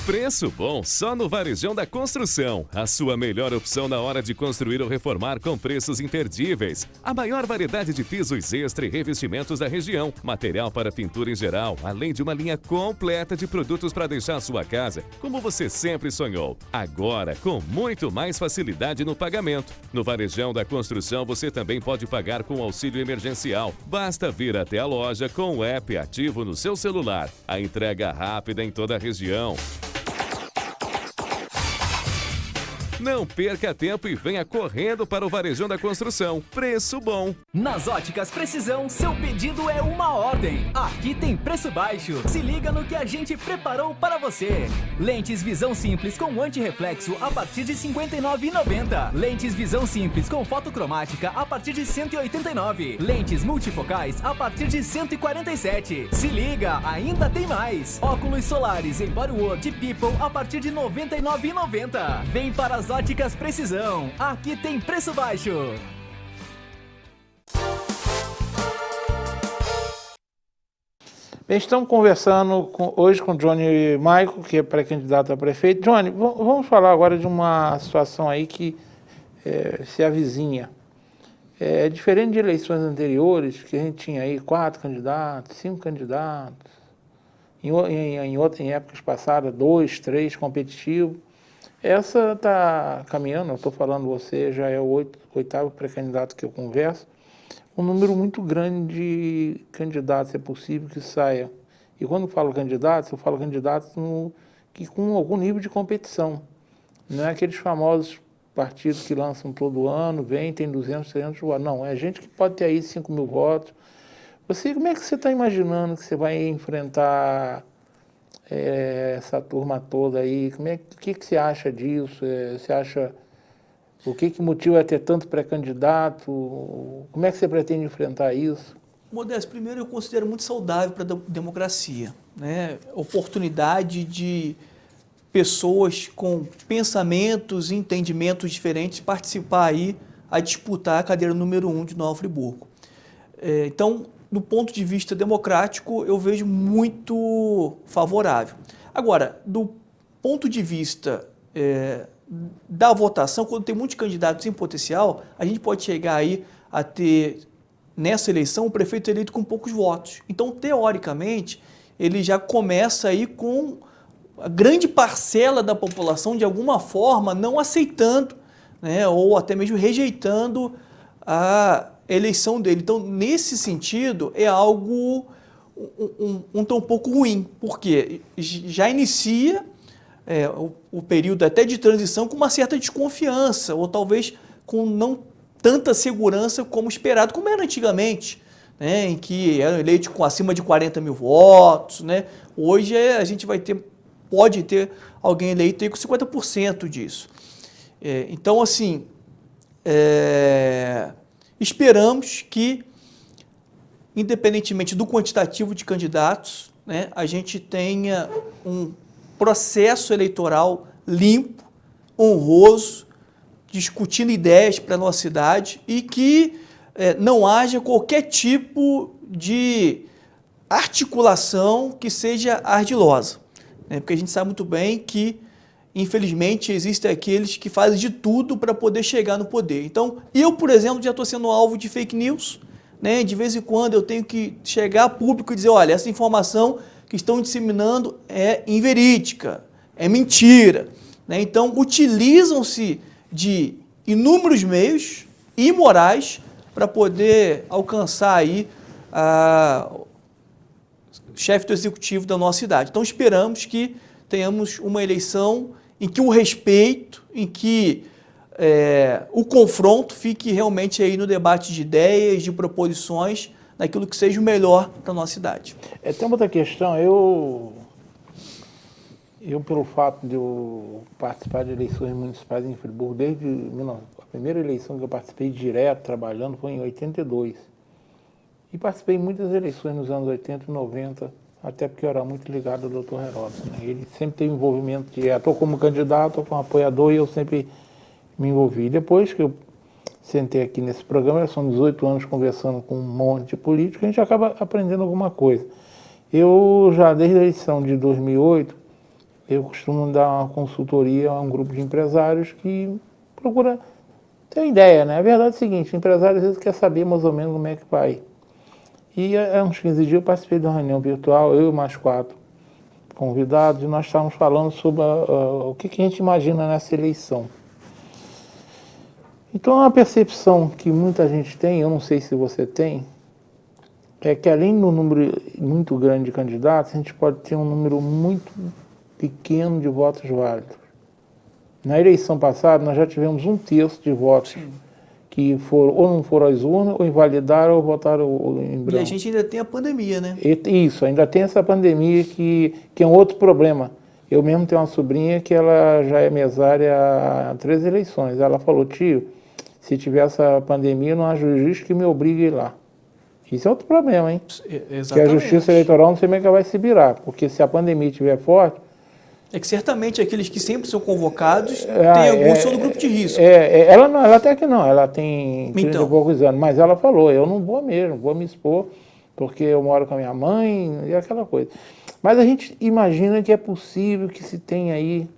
Preço bom só no Varejão da Construção. A sua melhor opção na hora de construir ou reformar com preços imperdíveis. A maior variedade de pisos extra e revestimentos da região. Material para pintura em geral, além de uma linha completa de produtos para deixar a sua casa como você sempre sonhou. Agora, com muito mais facilidade no pagamento. No Varejão da Construção, você também pode pagar com auxílio emergencial. Basta vir até a loja com o app ativo no seu celular. A entrega rápida em toda a região. Não perca tempo e venha correndo para o Varejão da Construção. Preço bom. Nas Óticas Precisão, seu pedido é uma ordem. Aqui tem preço baixo. Se liga no que a gente preparou para você. Lentes visão simples com antirreflexo a partir de R$ 59,90. Lentes visão simples com fotocromática a partir de R$ 189. Lentes multifocais a partir de R$ 147. Se liga, ainda tem mais. Óculos solares em Bodyworld e People a partir de R$ 99,90. Vem para as Óticas Precisão. Aqui tem preço baixo. Bem, estamos conversando hoje com o Johnny Maico, que é pré-candidato a prefeito. Johnny, vamos falar agora de uma situação aí que se avizinha. É diferente de eleições anteriores, que a gente tinha aí 4 candidatos, 5 candidatos. Em épocas passadas, 2, 3 competitivos. Essa está caminhando, eu estou falando, você já é o 8º pré-candidato que eu converso, um número muito grande de candidatos, é possível que saia. E quando eu falo candidatos, eu falo candidatos que com algum nível de competição. Não é aqueles famosos partidos que lançam todo ano, tem 200, 300 votos. Não, é gente que pode ter aí 5 mil votos. Como é que você está imaginando que você vai enfrentar essa turma toda aí? O que você acha disso? Você acha... O que motiva ter tanto pré-candidato? Como é que você pretende enfrentar isso? Modesto, primeiro eu considero muito saudável para a democracia, né? Oportunidade de pessoas com pensamentos e entendimentos diferentes participar aí a disputar a cadeira número 1 de Nova Friburgo. Então, do ponto de vista democrático, eu vejo muito favorável. Agora, do ponto de vista da votação, quando tem muitos candidatos em potencial, a gente pode chegar aí a ter, nessa eleição, um prefeito eleito com poucos votos. Então, teoricamente, ele já começa aí com a grande parcela da população, de alguma forma, não aceitando, né, ou até mesmo rejeitando a eleição dele. Então, nesse sentido, é algo um tão pouco ruim, porque já inicia o período até de transição com uma certa desconfiança, ou talvez com não tanta segurança como esperado, como era antigamente, né, em que eram eleitos com acima de 40 mil votos. Né? Hoje a gente pode ter alguém eleito aí com 50% disso. Então, assim, esperamos que, independentemente do quantitativo de candidatos, né, a gente tenha um processo eleitoral limpo, honroso, discutindo ideias para a nossa cidade e que não haja qualquer tipo de articulação que seja ardilosa. Né? Porque a gente sabe muito bem que, infelizmente, existem aqueles que fazem de tudo para poder chegar no poder. Então, eu, por exemplo, já estou sendo alvo de fake news. Né? De vez em quando eu tenho que chegar a público e dizer, olha, essa informação que estão disseminando é inverídica, é mentira. Né? Então, utilizam-se de inúmeros meios imorais para poder alcançar aí o chefe do executivo da nossa cidade. Então, esperamos que tenhamos uma eleição em que o respeito, em que o confronto fique realmente aí no debate de ideias, de proposições, naquilo que seja o melhor para a nossa cidade. Tem uma outra questão, eu pelo fato de eu participar de eleições municipais em Friburgo, a primeira eleição que eu participei direto, trabalhando, foi em 82. E participei de muitas eleições nos anos 80 e 90, até porque eu era muito ligado ao Dr. Heródoto, né? Ele sempre teve envolvimento estou como candidato, estou como apoiador, e eu sempre me envolvi. Depois que eu sentei aqui nesse programa, são 18 anos conversando com um monte de político, a gente acaba aprendendo alguma coisa. Eu já, desde a eleição de 2008, eu costumo dar uma consultoria a um grupo de empresários que procura ter ideia, né? A verdade é o seguinte, o empresário às vezes quer saber mais ou menos como é que vai. E há uns 15 dias eu participei de uma reunião virtual, eu e mais 4 convidados, e nós estávamos falando sobre o que a gente imagina nessa eleição. Então, uma percepção que muita gente tem, eu não sei se você tem, é que além do número muito grande de candidatos, a gente pode ter um número muito pequeno de votos válidos. Na eleição passada, nós já tivemos 1/3 de votos que foram, ou não foram às urnas, ou invalidaram, ou votaram em branco. E a gente ainda tem a pandemia, né? Isso, ainda tem essa pandemia que é um outro problema. Eu mesmo tenho uma sobrinha que ela já é mesária há 3 eleições. Ela falou, tio, se tiver essa pandemia, não há juiz que me obrigue a ir lá. Isso é outro problema, hein? Exatamente. Que a justiça eleitoral não sei como é que vai se virar, porque se a pandemia estiver forte... É que certamente aqueles que sempre são convocados, tem alguns que são do grupo de risco. Ela até que não, ela tem 30 Então. e poucos anos, mas ela falou, eu não vou mesmo, vou me expor, porque eu moro com a minha mãe e aquela coisa. Mas a gente imagina que é possível que se tenha aí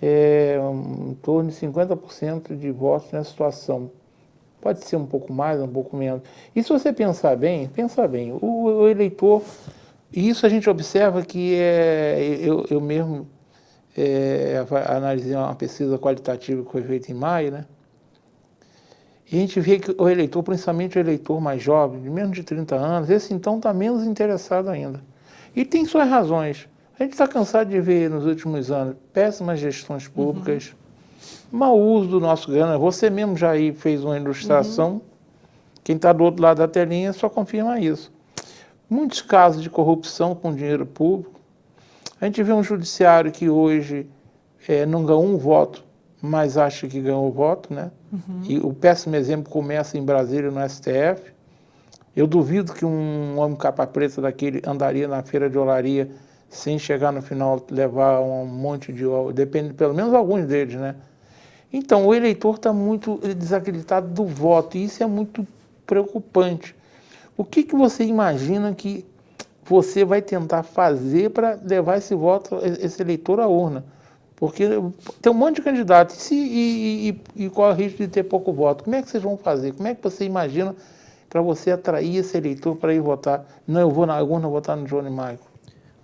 em torno de 50% de votos nessa situação. Pode ser um pouco mais, um pouco menos. E se você pensar bem, o eleitor, e isso a gente observa que eu mesmo analisei uma pesquisa qualitativa que foi feita em maio, né? E a gente vê que o eleitor, principalmente o eleitor mais jovem, de menos de 30 anos, esse então está menos interessado ainda. E tem suas razões. A gente está cansado de ver nos últimos anos péssimas gestões públicas, mau uso do nosso grana. Você mesmo já aí fez uma ilustração, quem está do outro lado da telinha só confirma isso. Muitos casos de corrupção com dinheiro público. A gente vê um judiciário que hoje não ganhou um voto, mas acha que ganhou o voto, né? E o péssimo exemplo começa em Brasília, no STF. Eu duvido que um homem capa preta daquele andaria na feira de olaria sem chegar no final levar um monte de... Depende, pelo menos alguns deles, né? Então, o eleitor está muito desacreditado do voto, e isso é muito preocupante. O que você imagina que você vai tentar fazer para levar esse voto, esse eleitor à urna? Porque tem um monte de candidatos, e qual é o risco de ter pouco voto? Como é que vocês vão fazer? Como é que você imagina para você atrair esse eleitor para ir votar? Não, eu vou na urna votar no Johnny Michael.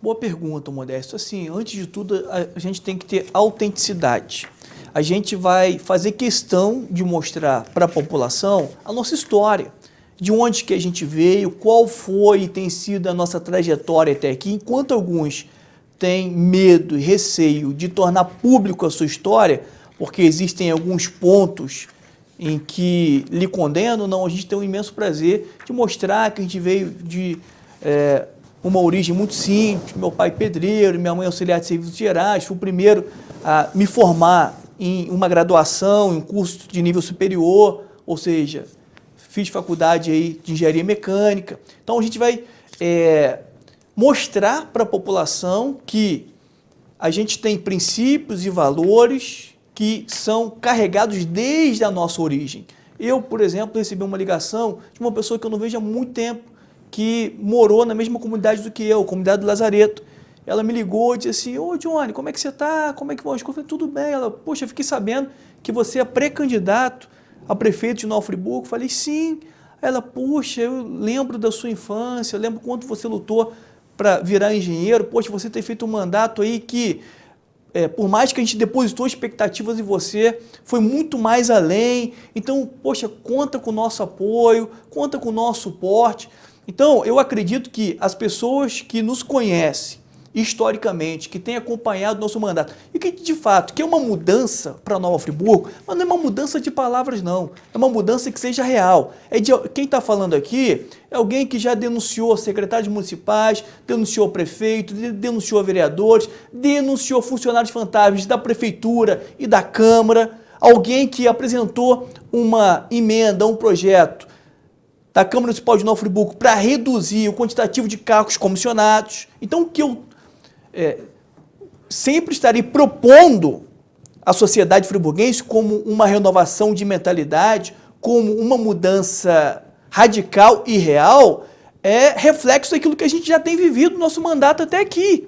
Boa pergunta, Modesto. Assim, antes de tudo, a gente tem que ter autenticidade. A gente vai fazer questão de mostrar para a população a nossa história, de onde que a gente veio, qual foi e tem sido a nossa trajetória até aqui. Enquanto alguns têm medo e receio de tornar público a sua história, porque existem alguns pontos em que lhe condenam, não, a gente tem um imenso prazer de mostrar que a gente veio de uma origem muito simples. Meu pai pedreiro, minha mãe auxiliar de serviços gerais, fui o primeiro a me formar em uma graduação, em um curso de nível superior, ou seja, fiz faculdade aí de engenharia mecânica. Então a gente vai mostrar para a população que a gente tem princípios e valores que são carregados desde a nossa origem. Eu, por exemplo, recebi uma ligação de uma pessoa que eu não vejo há muito tempo, que morou na mesma comunidade do que eu, comunidade do Lazareto. Ela me ligou e disse assim, ô Johnny, como é que você está? Como é que vão as coisas? Eu falei, tudo bem. Ela, poxa, eu fiquei sabendo que você é pré-candidato a prefeito de Nova Friburgo. Eu falei, sim. Ela, poxa, eu lembro da sua infância, eu lembro quanto você lutou para virar engenheiro. Poxa, você tem feito um mandato aí que, por mais que a gente depositou expectativas em você, foi muito mais além. Então, poxa, conta com o nosso apoio, conta com o nosso suporte. Então, eu acredito que as pessoas que nos conhecem historicamente, que tem acompanhado o nosso mandato, e que, de fato, quer uma mudança para Nova Friburgo, mas não é uma mudança de palavras, não. É uma mudança que seja real. Quem está falando aqui é alguém que já denunciou secretários municipais, denunciou prefeito, denunciou vereadores, denunciou funcionários fantasmas da prefeitura e da Câmara, alguém que apresentou uma emenda, um projeto da Câmara Municipal de Nova Friburgo para reduzir o quantitativo de cargos comissionados. Então, o que eu sempre estarei propondo à sociedade friburguense como uma renovação de mentalidade, como uma mudança radical e real, é reflexo daquilo que a gente já tem vivido no nosso mandato até aqui,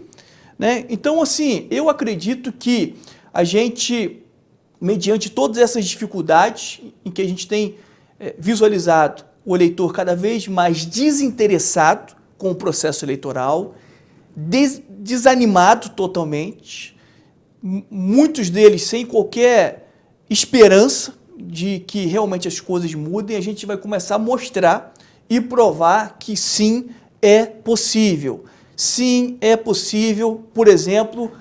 né? Então, assim, eu acredito que a gente, mediante todas essas dificuldades em que a gente tem visualizado o eleitor cada vez mais desinteressado com o processo eleitoral, desanimado totalmente, muitos deles sem qualquer esperança de que realmente as coisas mudem, a gente vai começar a mostrar e provar que sim, é possível. Sim, é possível, por exemplo,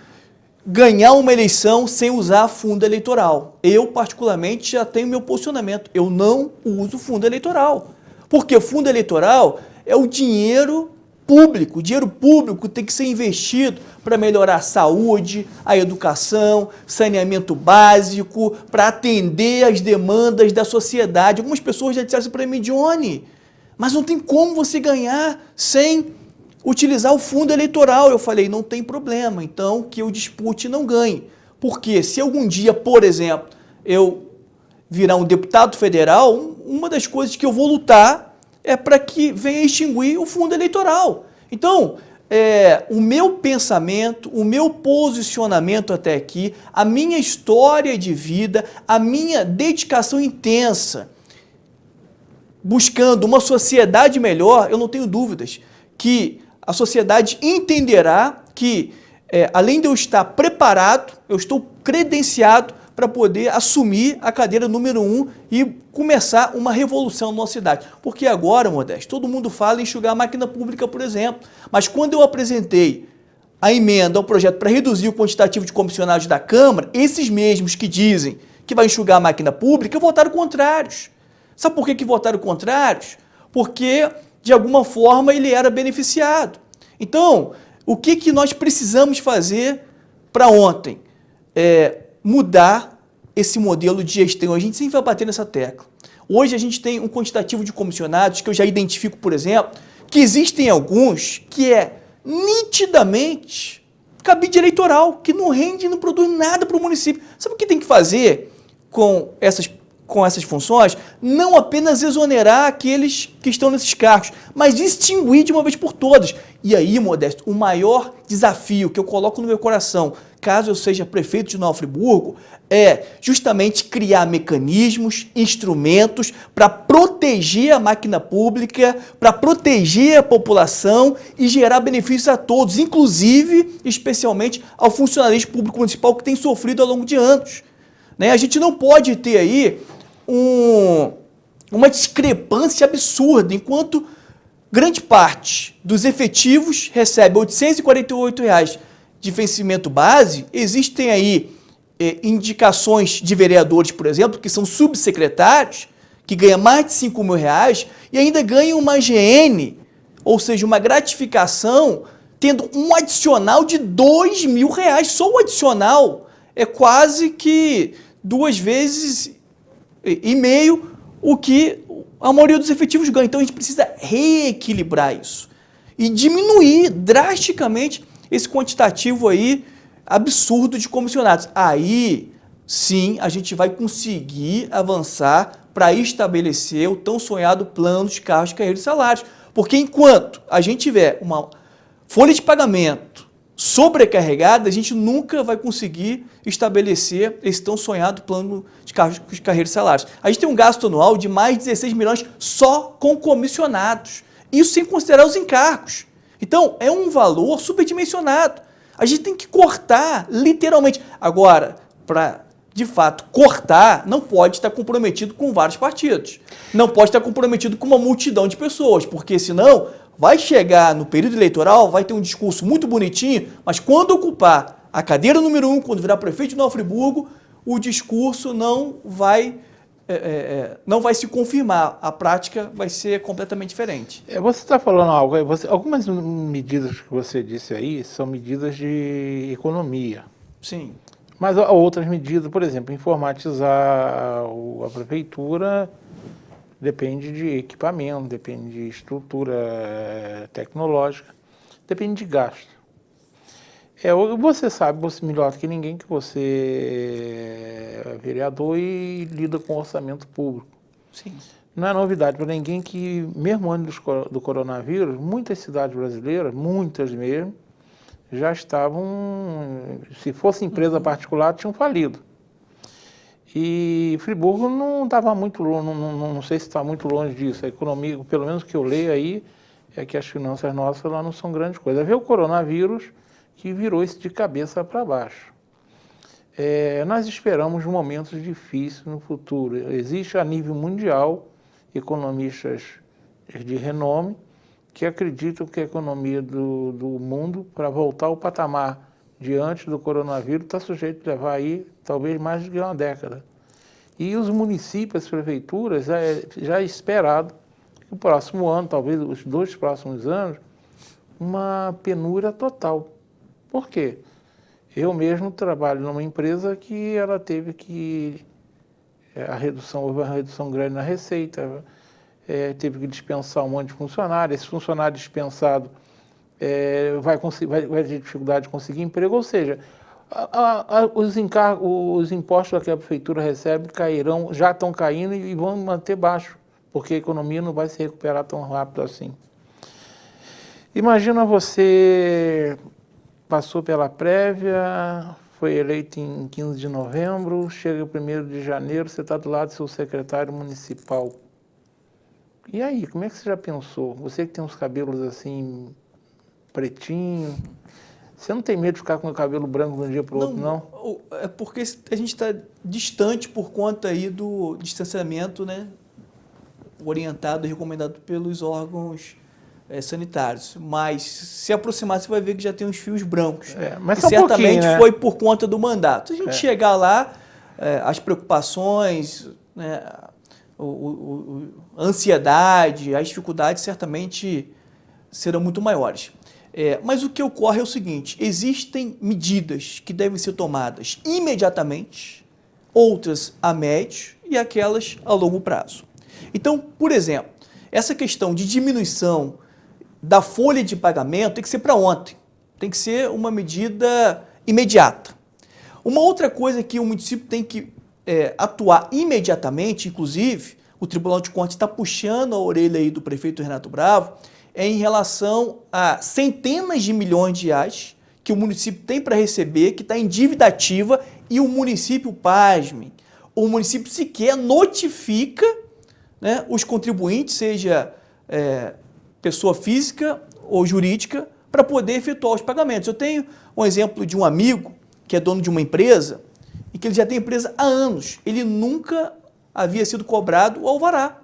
ganhar uma eleição sem usar fundo eleitoral. Eu, particularmente, já tenho meu posicionamento. Eu não uso fundo eleitoral. Porque o fundo eleitoral é o dinheiro público. O dinheiro público tem que ser investido para melhorar a saúde, a educação, saneamento básico, para atender às demandas da sociedade. Algumas pessoas já disseram isso para mim, Johnny, mas não tem como você ganhar sem utilizar o fundo eleitoral. Eu falei, não tem problema, então que eu dispute e não ganhe. Porque se algum dia, por exemplo, eu virar um deputado federal, uma das coisas que eu vou lutar é para que venha extinguir o fundo eleitoral. Então, o meu pensamento, o meu posicionamento até aqui, a minha história de vida, a minha dedicação intensa, buscando uma sociedade melhor, eu não tenho dúvidas que a sociedade entenderá que, além de eu estar preparado, eu estou credenciado para poder assumir a cadeira número 1 e começar uma revolução na nossa cidade. Porque agora, Modesto, todo mundo fala em enxugar a máquina pública, por exemplo, mas quando eu apresentei a emenda ao projeto para reduzir o quantitativo de comissionados da Câmara, esses mesmos que dizem que vai enxugar a máquina pública votaram contrários. Sabe por que votaram contrários? Porque, de alguma forma, ele era beneficiado. Então, o que nós precisamos fazer para ontem? Mudar esse modelo de gestão. A gente sempre vai bater nessa tecla. Hoje a gente tem um quantitativo de comissionados que eu já identifico, por exemplo, que existem alguns que nitidamente cabide eleitoral, que não rende e não produz nada para o município. Sabe o que tem que fazer com essas funções? Não apenas exonerar aqueles que estão nesses cargos, mas extinguir de uma vez por todas. E aí, Modesto, o maior desafio que eu coloco no meu coração, caso eu seja prefeito de Nova Friburgo, é justamente criar mecanismos, instrumentos para proteger a máquina pública, para proteger a população e gerar benefícios a todos, inclusive, especialmente, ao funcionalismo público municipal que tem sofrido ao longo de anos. A gente não pode ter aí uma discrepância absurda, enquanto grande parte dos efetivos recebe R$ 848 de vencimento base, existem aí indicações de vereadores, por exemplo, que são subsecretários, que ganham mais de R$ 5.000 e ainda ganham uma GN, ou seja, uma gratificação, tendo um adicional de R$ 2.000. Só o adicional é quase que 2,5 vezes o que a maioria dos efetivos ganha. Então a gente precisa reequilibrar isso e diminuir drasticamente esse quantitativo aí absurdo de comissionados. Aí sim a gente vai conseguir avançar para estabelecer o tão sonhado plano de cargos, carreiras e salários. Porque enquanto a gente tiver uma folha de pagamento sobrecarregada, a gente nunca vai conseguir estabelecer esse tão sonhado plano de carreiras e salários. A gente tem um gasto anual de mais de 16 milhões só com comissionados. Isso sem considerar os encargos. Então, é um valor superdimensionado. A gente tem que cortar, literalmente. Agora, para, de fato, cortar, não pode estar comprometido com vários partidos. Não pode estar comprometido com uma multidão de pessoas, porque senão vai chegar no período eleitoral, vai ter um discurso muito bonitinho, mas quando ocupar a cadeira número 1, quando virar prefeito de Nova Friburgo, o discurso não vai se confirmar, a prática vai ser completamente diferente. Você está falando algo, algumas medidas que você disse aí são medidas de economia. Sim. Mas outras medidas, por exemplo, informatizar a prefeitura depende de equipamento, depende de estrutura tecnológica, depende de gasto. Você sabe, você melhor que ninguém, que você é vereador e lida com orçamento público. Sim. Não é novidade para ninguém que, mesmo antes do coronavírus, muitas cidades brasileiras, muitas mesmo, já estavam, se fosse empresa particular, tinham falido. E Friburgo não estava muito longe, não sei se está muito longe disso. A economia, pelo menos que eu leio aí, é que as finanças nossas lá não são grande coisa. Veio o coronavírus, que virou isso de cabeça para baixo. Nós esperamos momentos difíceis no futuro. Existe a nível mundial economistas de renome que acreditam que a economia do mundo, para voltar ao patamar de antes do coronavírus, está sujeito a levar aí talvez mais de uma década. E os municípios, as prefeituras, já é esperado que o próximo ano, talvez os 2 próximos anos, uma penúria total. Por quê? Eu mesmo trabalho numa empresa que ela teve que... houve uma redução grande na receita, teve que dispensar um monte de funcionários. Esse funcionário dispensado vai ter dificuldade de conseguir emprego, ou seja, os impostos que a prefeitura recebe cairão, já estão caindo e vão manter baixo, porque a economia não vai se recuperar tão rápido assim. Imagina você passou pela prévia, foi eleito em 15 de novembro, chega 1º de janeiro, você está do lado do seu secretário municipal. E aí, como é que você já pensou? Você que tem uns cabelos assim, pretinho, você não tem medo de ficar com o cabelo branco de um dia para o outro, não? É porque a gente está distante por conta aí do distanciamento, né, orientado e recomendado pelos órgãos sanitários. Mas se aproximar, você vai ver que já tem uns fios brancos. Mas e certamente né? foi por conta do mandato. Se a gente chegar lá, as preocupações, né, a ansiedade, as dificuldades certamente serão muito maiores. Mas o que ocorre é o seguinte: existem medidas que devem ser tomadas imediatamente, outras a médio e aquelas a longo prazo. Então, por exemplo, essa questão de diminuição da folha de pagamento tem que ser para ontem, tem que ser uma medida imediata. Uma outra coisa que o município tem que atuar imediatamente, inclusive, o Tribunal de Contas está puxando a orelha aí do prefeito Renato Bravo, em relação a centenas de milhões de reais que o município tem para receber, que está em dívida ativa, e o município, pasmem, o município sequer notifica, né, os contribuintes, seja pessoa física ou jurídica, para poder efetuar os pagamentos. Eu tenho um exemplo de um amigo que é dono de uma empresa e que ele já tem empresa há anos. Ele nunca havia sido cobrado o alvará,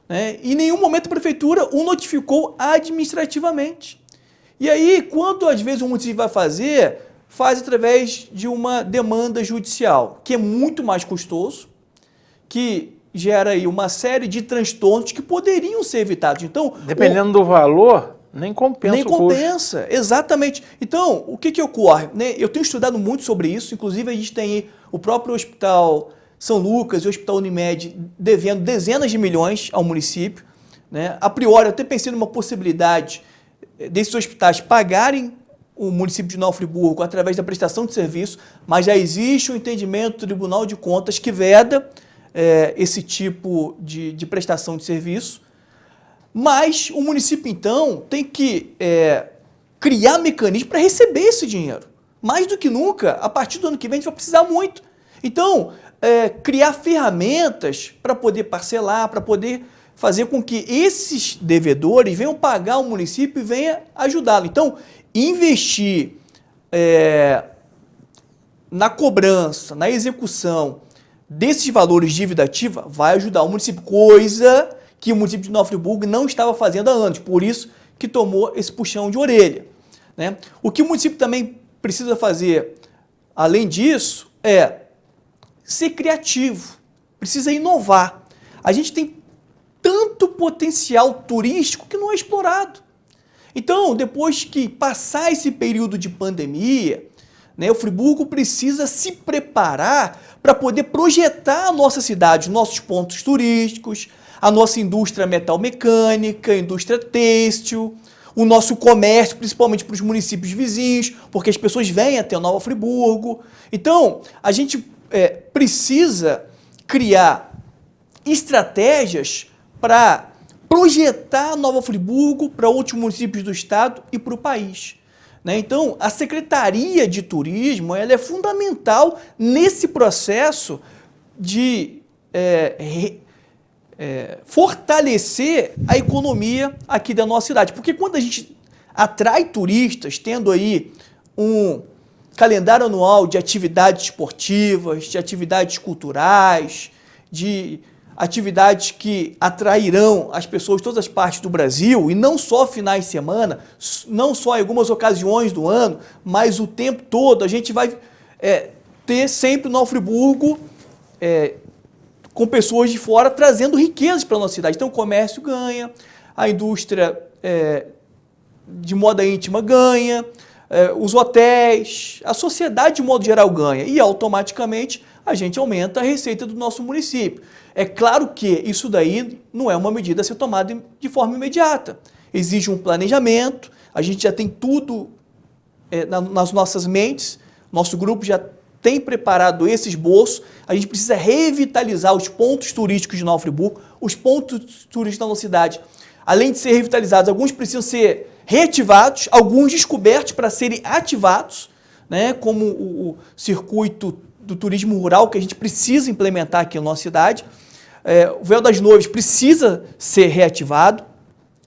né? E em nenhum momento a prefeitura o notificou administrativamente. E aí, quando às vezes o município vai fazer, faz através de uma demanda judicial, que é muito mais custoso, que gera aí uma série de transtornos que poderiam ser evitados. Então, dependendo do valor, nem compensa. Nem compensa, exatamente. Então, o que ocorre? Né? Eu tenho estudado muito sobre isso, inclusive a gente tem aí o próprio Hospital São Lucas e o Hospital Unimed devendo dezenas de milhões ao município, né? A priori, eu até pensei numa possibilidade desses hospitais pagarem o município de Nova Friburgo através da prestação de serviço, mas já existe um entendimento do Tribunal de Contas que veda esse tipo de prestação de serviço. Mas o município, então, tem que criar mecanismos para receber esse dinheiro. Mais do que nunca, a partir do ano que vem, a gente vai precisar muito. Então, criar ferramentas para poder parcelar, para poder fazer com que esses devedores venham pagar o município e venham ajudá-lo. Então, investir na cobrança, na execução desses valores de dívida ativa vai ajudar o município, coisa que o município de Nova Friburgo não estava fazendo há anos. Por isso que tomou esse puxão de orelha, né? O que o município também precisa fazer, além disso, é ser criativo, precisa inovar. A gente tem tanto potencial turístico que não é explorado. Então, depois que passar esse período de pandemia, né, o Friburgo precisa se preparar para poder projetar a nossa cidade, os nossos pontos turísticos, a nossa indústria metalmecânica, indústria têxtil, o nosso comércio, principalmente para os municípios vizinhos, porque as pessoas vêm até Nova Friburgo. Então, a gente precisa criar estratégias para projetar Nova Friburgo para outros municípios do estado e para o país, né? Então, a Secretaria de Turismo ela é fundamental nesse processo de fortalecer a economia aqui da nossa cidade. Porque quando a gente atrai turistas, tendo aí um calendário anual de atividades esportivas, de atividades culturais, de atividades que atrairão as pessoas de todas as partes do Brasil, e não só finais de semana, não só em algumas ocasiões do ano, mas o tempo todo, a gente vai ter sempre Nova Friburgo com pessoas de fora trazendo riquezas para a nossa cidade. Então o comércio ganha, a indústria de moda íntima ganha, os hotéis, a sociedade de modo geral ganha e automaticamente a gente aumenta a receita do nosso município. É claro que isso daí não é uma medida a ser tomada de forma imediata. Exige um planejamento, a gente já tem tudo nas nossas mentes, nosso grupo já tem preparado esse esboço, a gente precisa revitalizar os pontos turísticos de Nova Friburgo, os pontos turísticos da nossa cidade. Além de ser revitalizados, alguns precisam ser reativados, alguns descobertos para serem ativados, né, como o circuito do turismo rural que a gente precisa implementar aqui na nossa cidade. O Véu das Noivas precisa ser reativado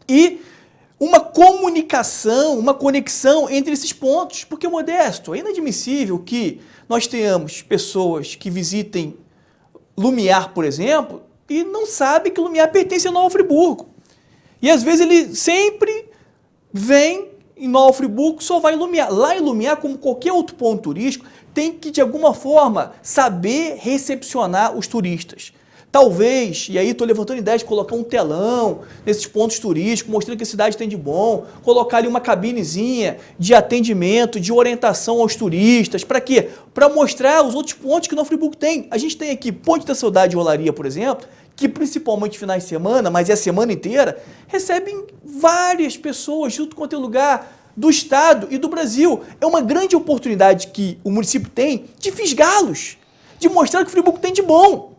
e uma comunicação, uma conexão entre esses pontos, porque, Modesto, é inadmissível que nós tenhamos pessoas que visitem Lumiar, por exemplo, e não sabem que Lumiar pertence a Nova Friburgo. E às vezes ele sempre vem em Nova Friburgo, só vai em Lumiar. Lá em Lumiar, como qualquer outro ponto turístico, tem que, de alguma forma, saber recepcionar os turistas. Talvez, e aí estou levantando ideia de colocar um telão nesses pontos turísticos, mostrando que a cidade tem de bom, colocar ali uma cabinezinha de atendimento, de orientação aos turistas. Para quê? Para mostrar os outros pontos que Nova Friburgo tem. A gente tem aqui Ponte da Saudade e Olaria, por exemplo, que principalmente finais de semana, mas é a semana inteira, recebem várias pessoas junto com o teu lugar do estado e do Brasil. É uma grande oportunidade que o município tem de fisgá-los, de mostrar que o Friburgo tem de bom.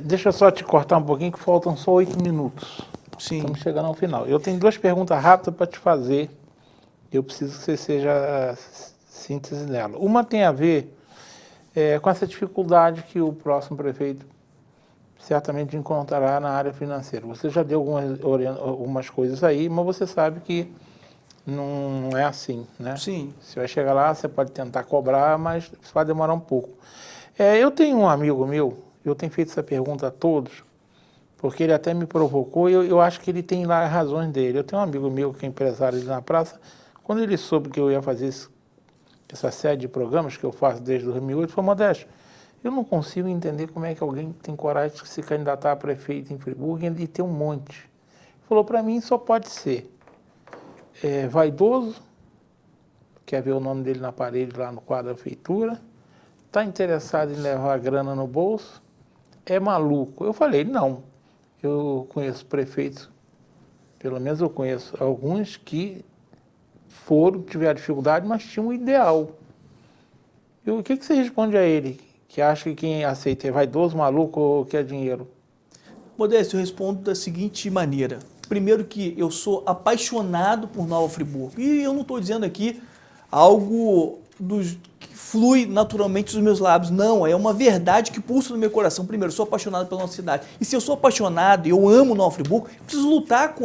Deixa eu só te cortar um pouquinho, que faltam só 8 minutos. Sim. Estamos chegando ao final. Eu tenho 2 perguntas rápidas para te fazer. Eu preciso que você seja síntese nela. Uma tem a ver com essa dificuldade que o próximo prefeito certamente encontrará na área financeira. Você já deu algumas coisas aí, mas você sabe que não é assim, né? Sim. Você vai chegar lá, você pode tentar cobrar, mas vai demorar um pouco. Eu tenho um amigo meu, eu tenho feito essa pergunta a todos, porque ele até me provocou e eu acho que ele tem lá as razões dele. Eu tenho um amigo meu que é empresário ali na praça, quando ele soube que eu ia fazer essa série de programas que eu faço desde 2008, ele falou: Modesto, eu não consigo entender como é que alguém tem coragem de se candidatar a prefeito em Friburgo e ter um monte. Ele falou: para mim só pode ser vaidoso, quer ver o nome dele na parede lá no quadro da prefeitura, está interessado em levar a grana no bolso, é maluco. Eu falei: não, eu conheço prefeitos, pelo menos eu conheço alguns que tiveram dificuldade, mas tinham um ideal. E o que você responde a ele, que acha que quem aceita é vaidoso, maluco ou quer dinheiro? Modesto, eu respondo da seguinte maneira. Primeiro que eu sou apaixonado por Nova Friburgo. E eu não estou dizendo aqui algo que flui naturalmente dos meus lábios. Não, é uma verdade que pulsa no meu coração. Primeiro, eu sou apaixonado pela nossa cidade. E se eu sou apaixonado e eu amo Nova Friburgo, eu preciso lutar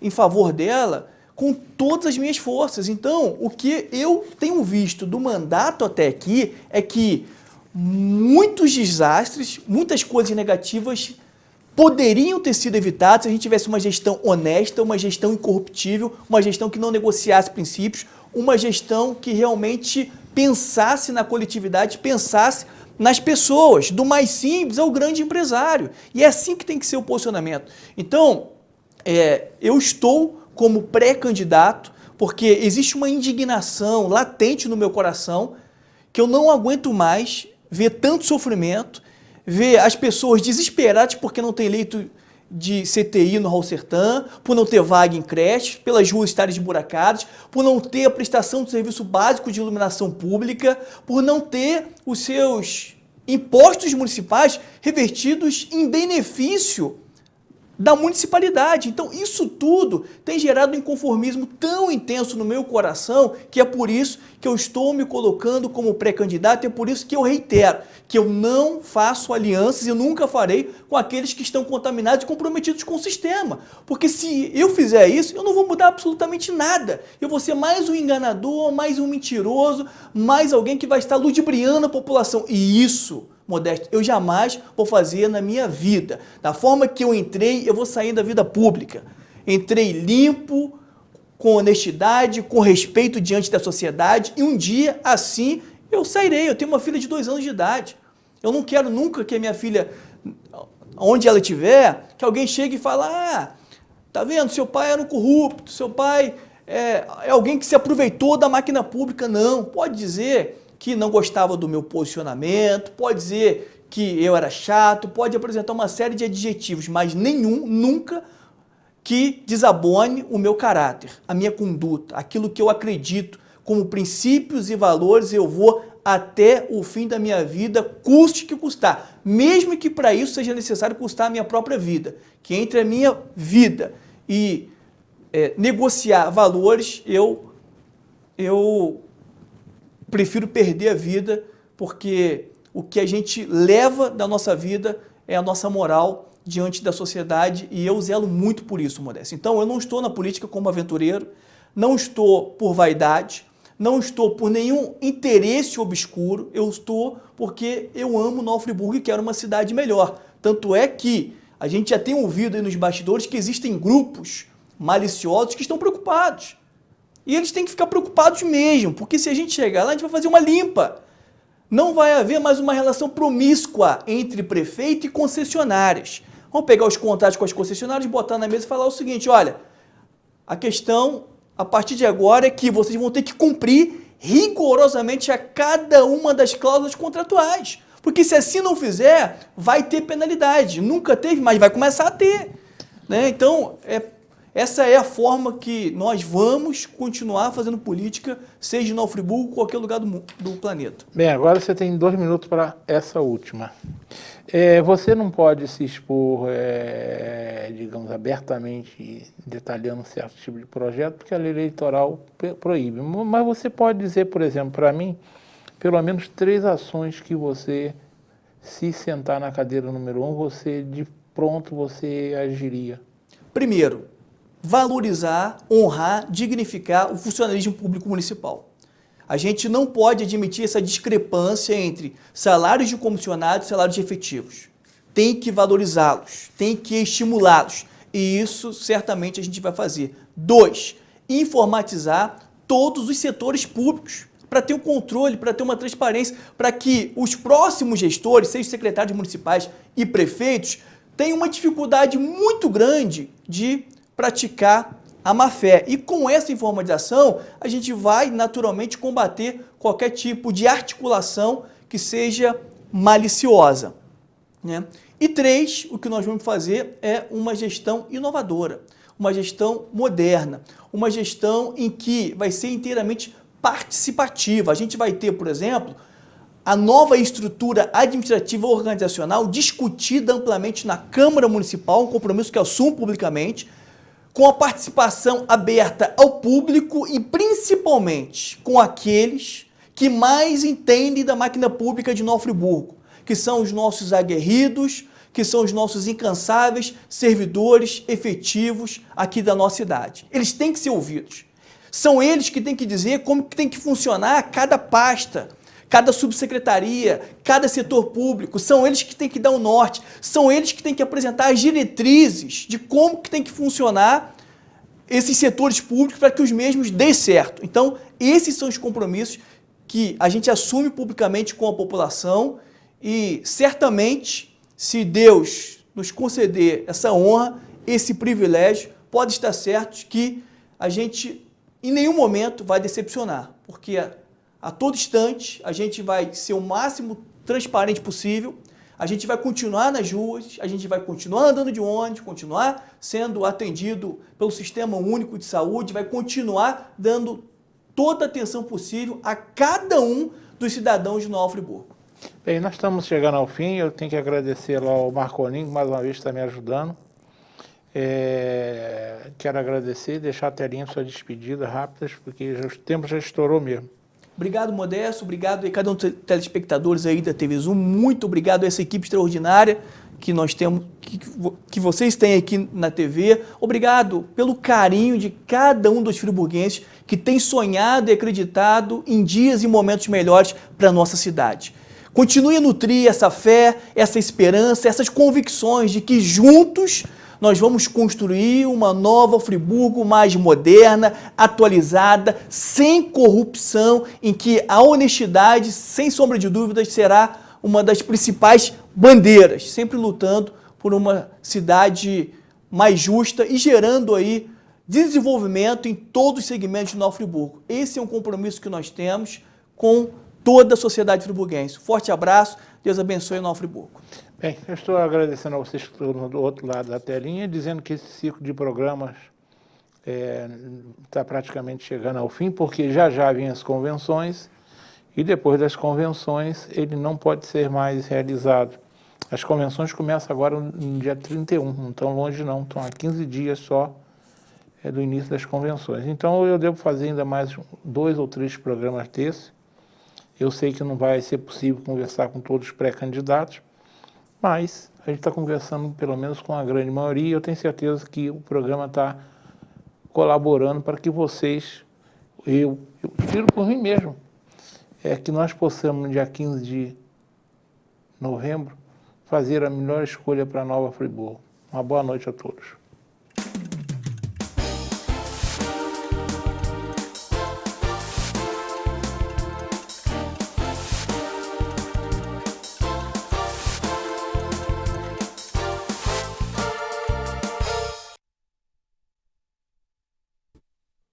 em favor dela com todas as minhas forças. Então, o que eu tenho visto do mandato até aqui é que muitos desastres, muitas coisas negativas poderiam ter sido evitados se a gente tivesse uma gestão honesta, uma gestão incorruptível, uma gestão que não negociasse princípios, uma gestão que realmente pensasse na coletividade, pensasse nas pessoas, do mais simples ao grande empresário. E é assim que tem que ser o posicionamento. Então, eu estou como pré-candidato, porque existe uma indignação latente no meu coração, que eu não aguento mais ver tanto sofrimento, ver as pessoas desesperadas porque não tem leito de CTI no Raul Sertã, por não ter vaga em creche, pelas ruas estarem esburacadas, por não ter a prestação de serviço básico de iluminação pública, por não ter os seus impostos municipais revertidos em benefício da municipalidade. Então, isso tudo tem gerado um inconformismo tão intenso no meu coração, que é por isso que eu estou me colocando como pré-candidato, é por isso que eu reitero que eu não faço alianças e nunca farei com aqueles que estão contaminados e comprometidos com o sistema. Porque se eu fizer isso, eu não vou mudar absolutamente nada. Eu vou ser mais um enganador, mais um mentiroso, mais alguém que vai estar ludibriando a população. E isso, Modesto, eu jamais vou fazer na minha vida. Da forma que eu entrei, eu vou sair da vida pública. Entrei limpo, com honestidade, com respeito diante da sociedade, e um dia, assim, eu sairei. Eu tenho uma filha de 2 anos de idade. Eu não quero nunca que a minha filha, onde ela estiver, que alguém chegue e fale, tá vendo, seu pai era um corrupto, seu pai é alguém que se aproveitou da máquina pública. Não, pode dizer que não gostava do meu posicionamento, pode dizer que eu era chato, pode apresentar uma série de adjetivos, mas nenhum, nunca, que desabone o meu caráter, a minha conduta, aquilo que eu acredito como princípios e valores. Eu vou até o fim da minha vida, custe o que custar, mesmo que para isso seja necessário custar a minha própria vida, que entre a minha vida e negociar valores, eu prefiro perder a vida, porque o que a gente leva da nossa vida é a nossa moral diante da sociedade, e eu zelo muito por isso, Modesto. Então, eu não estou na política como aventureiro, não estou por vaidade, não estou por nenhum interesse obscuro, eu estou porque eu amo Nova Friburgo e quero uma cidade melhor. Tanto é que a gente já tem ouvido aí nos bastidores que existem grupos maliciosos que estão preocupados. E eles têm que ficar preocupados mesmo, porque se a gente chegar lá, a gente vai fazer uma limpa. Não vai haver mais uma relação promíscua entre prefeito e concessionárias. Vamos pegar os contratos com as concessionárias, botar na mesa e falar o seguinte, olha, a questão, a partir de agora, é que vocês vão ter que cumprir rigorosamente a cada uma das cláusulas contratuais. Porque se assim não fizer, vai ter penalidade. Nunca teve, mas vai começar a ter. Né? Então, essa é a forma que nós vamos continuar fazendo política, seja em Nova Friburgo ou qualquer lugar do planeta. Bem, agora você tem 2 minutos para essa última. Você não pode se expor, digamos, abertamente, detalhando certo tipo de projeto, porque a lei eleitoral proíbe. Mas você pode dizer, por exemplo, para mim, pelo menos 3 ações que você, se sentar na cadeira número 1, você, de pronto, você agiria. Primeiro, valorizar, honrar, dignificar o funcionalismo público municipal. A gente não pode admitir essa discrepância entre salários de comissionados e salários de efetivos. Tem que valorizá-los, tem que estimulá-los. E isso certamente a gente vai fazer. 2, informatizar todos os setores públicos, para ter um controle, para ter uma transparência, para que os próximos gestores, sejam secretários municipais e prefeitos, tenham uma dificuldade muito grande de praticar a má-fé. E com essa informatização, a gente vai naturalmente combater qualquer tipo de articulação que seja maliciosa. Né? E 3, o que nós vamos fazer é uma gestão inovadora, uma gestão moderna, uma gestão em que vai ser inteiramente participativa. A gente vai ter, por exemplo, a nova estrutura administrativa organizacional discutida amplamente na Câmara Municipal, um compromisso que eu assumo publicamente, com a participação aberta ao público e principalmente com aqueles que mais entendem da máquina pública de Nova Friburgo, que são os nossos aguerridos, que são os nossos incansáveis servidores efetivos aqui da nossa cidade. Eles têm que ser ouvidos. São eles que têm que dizer como que tem que funcionar cada pasta, cada subsecretaria, cada setor público, são eles que têm que dar o norte, são eles que têm que apresentar as diretrizes de como que tem que funcionar esses setores públicos para que os mesmos dêem certo. Então, esses são os compromissos que a gente assume publicamente com a população e, certamente, se Deus nos conceder essa honra, esse privilégio, pode estar certo que a gente, em nenhum momento, vai decepcionar, porque a todo instante a gente vai ser o máximo transparente possível, a gente vai continuar nas ruas, a gente vai continuar andando de ônibus, continuar sendo atendido pelo Sistema Único de Saúde, vai continuar dando toda a atenção possível a cada um dos cidadãos de Nova Friburgo. Bem, nós estamos chegando ao fim, eu tenho que agradecer lá ao Marcolinho, que mais uma vez está me ajudando. Quero agradecer, deixar a telinha para sua despedida rápidas, porque o tempo já estourou mesmo. Obrigado, Modesto, obrigado a cada um dos telespectadores aí da TV Zoom, muito obrigado a essa equipe extraordinária que nós temos, que vocês têm aqui na TV. Obrigado pelo carinho de cada um dos friburguenses que tem sonhado e acreditado em dias e momentos melhores para a nossa cidade. Continue a nutrir essa fé, essa esperança, essas convicções de que juntos nós vamos construir uma nova Friburgo mais moderna, atualizada, sem corrupção, em que a honestidade, sem sombra de dúvidas, será uma das principais bandeiras, sempre lutando por uma cidade mais justa e gerando aí desenvolvimento em todos os segmentos de Nova Friburgo. Esse é um compromisso que nós temos com toda a sociedade friburguense. Forte abraço, Deus abençoe Nova Friburgo. Bem, eu estou agradecendo a vocês que estão do outro lado da telinha, dizendo que esse ciclo de programas está praticamente chegando ao fim, porque já vêm as convenções, e depois das convenções ele não pode ser mais realizado. As convenções começam agora no dia 31, não estão longe não, estão há 15 dias só do início das convenções. Então eu devo fazer ainda mais 2 ou 3 programas desses. Eu sei que não vai ser possível conversar com todos os pré-candidatos, mas a gente está conversando pelo menos com a grande maioria e eu tenho certeza que o programa está colaborando para que vocês, eu tiro por mim mesmo, que nós possamos no dia 15 de novembro fazer a melhor escolha para Nova Friburgo. Uma boa noite a todos.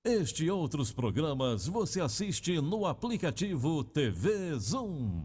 Este e outros programas você assiste no aplicativo TV Zoom.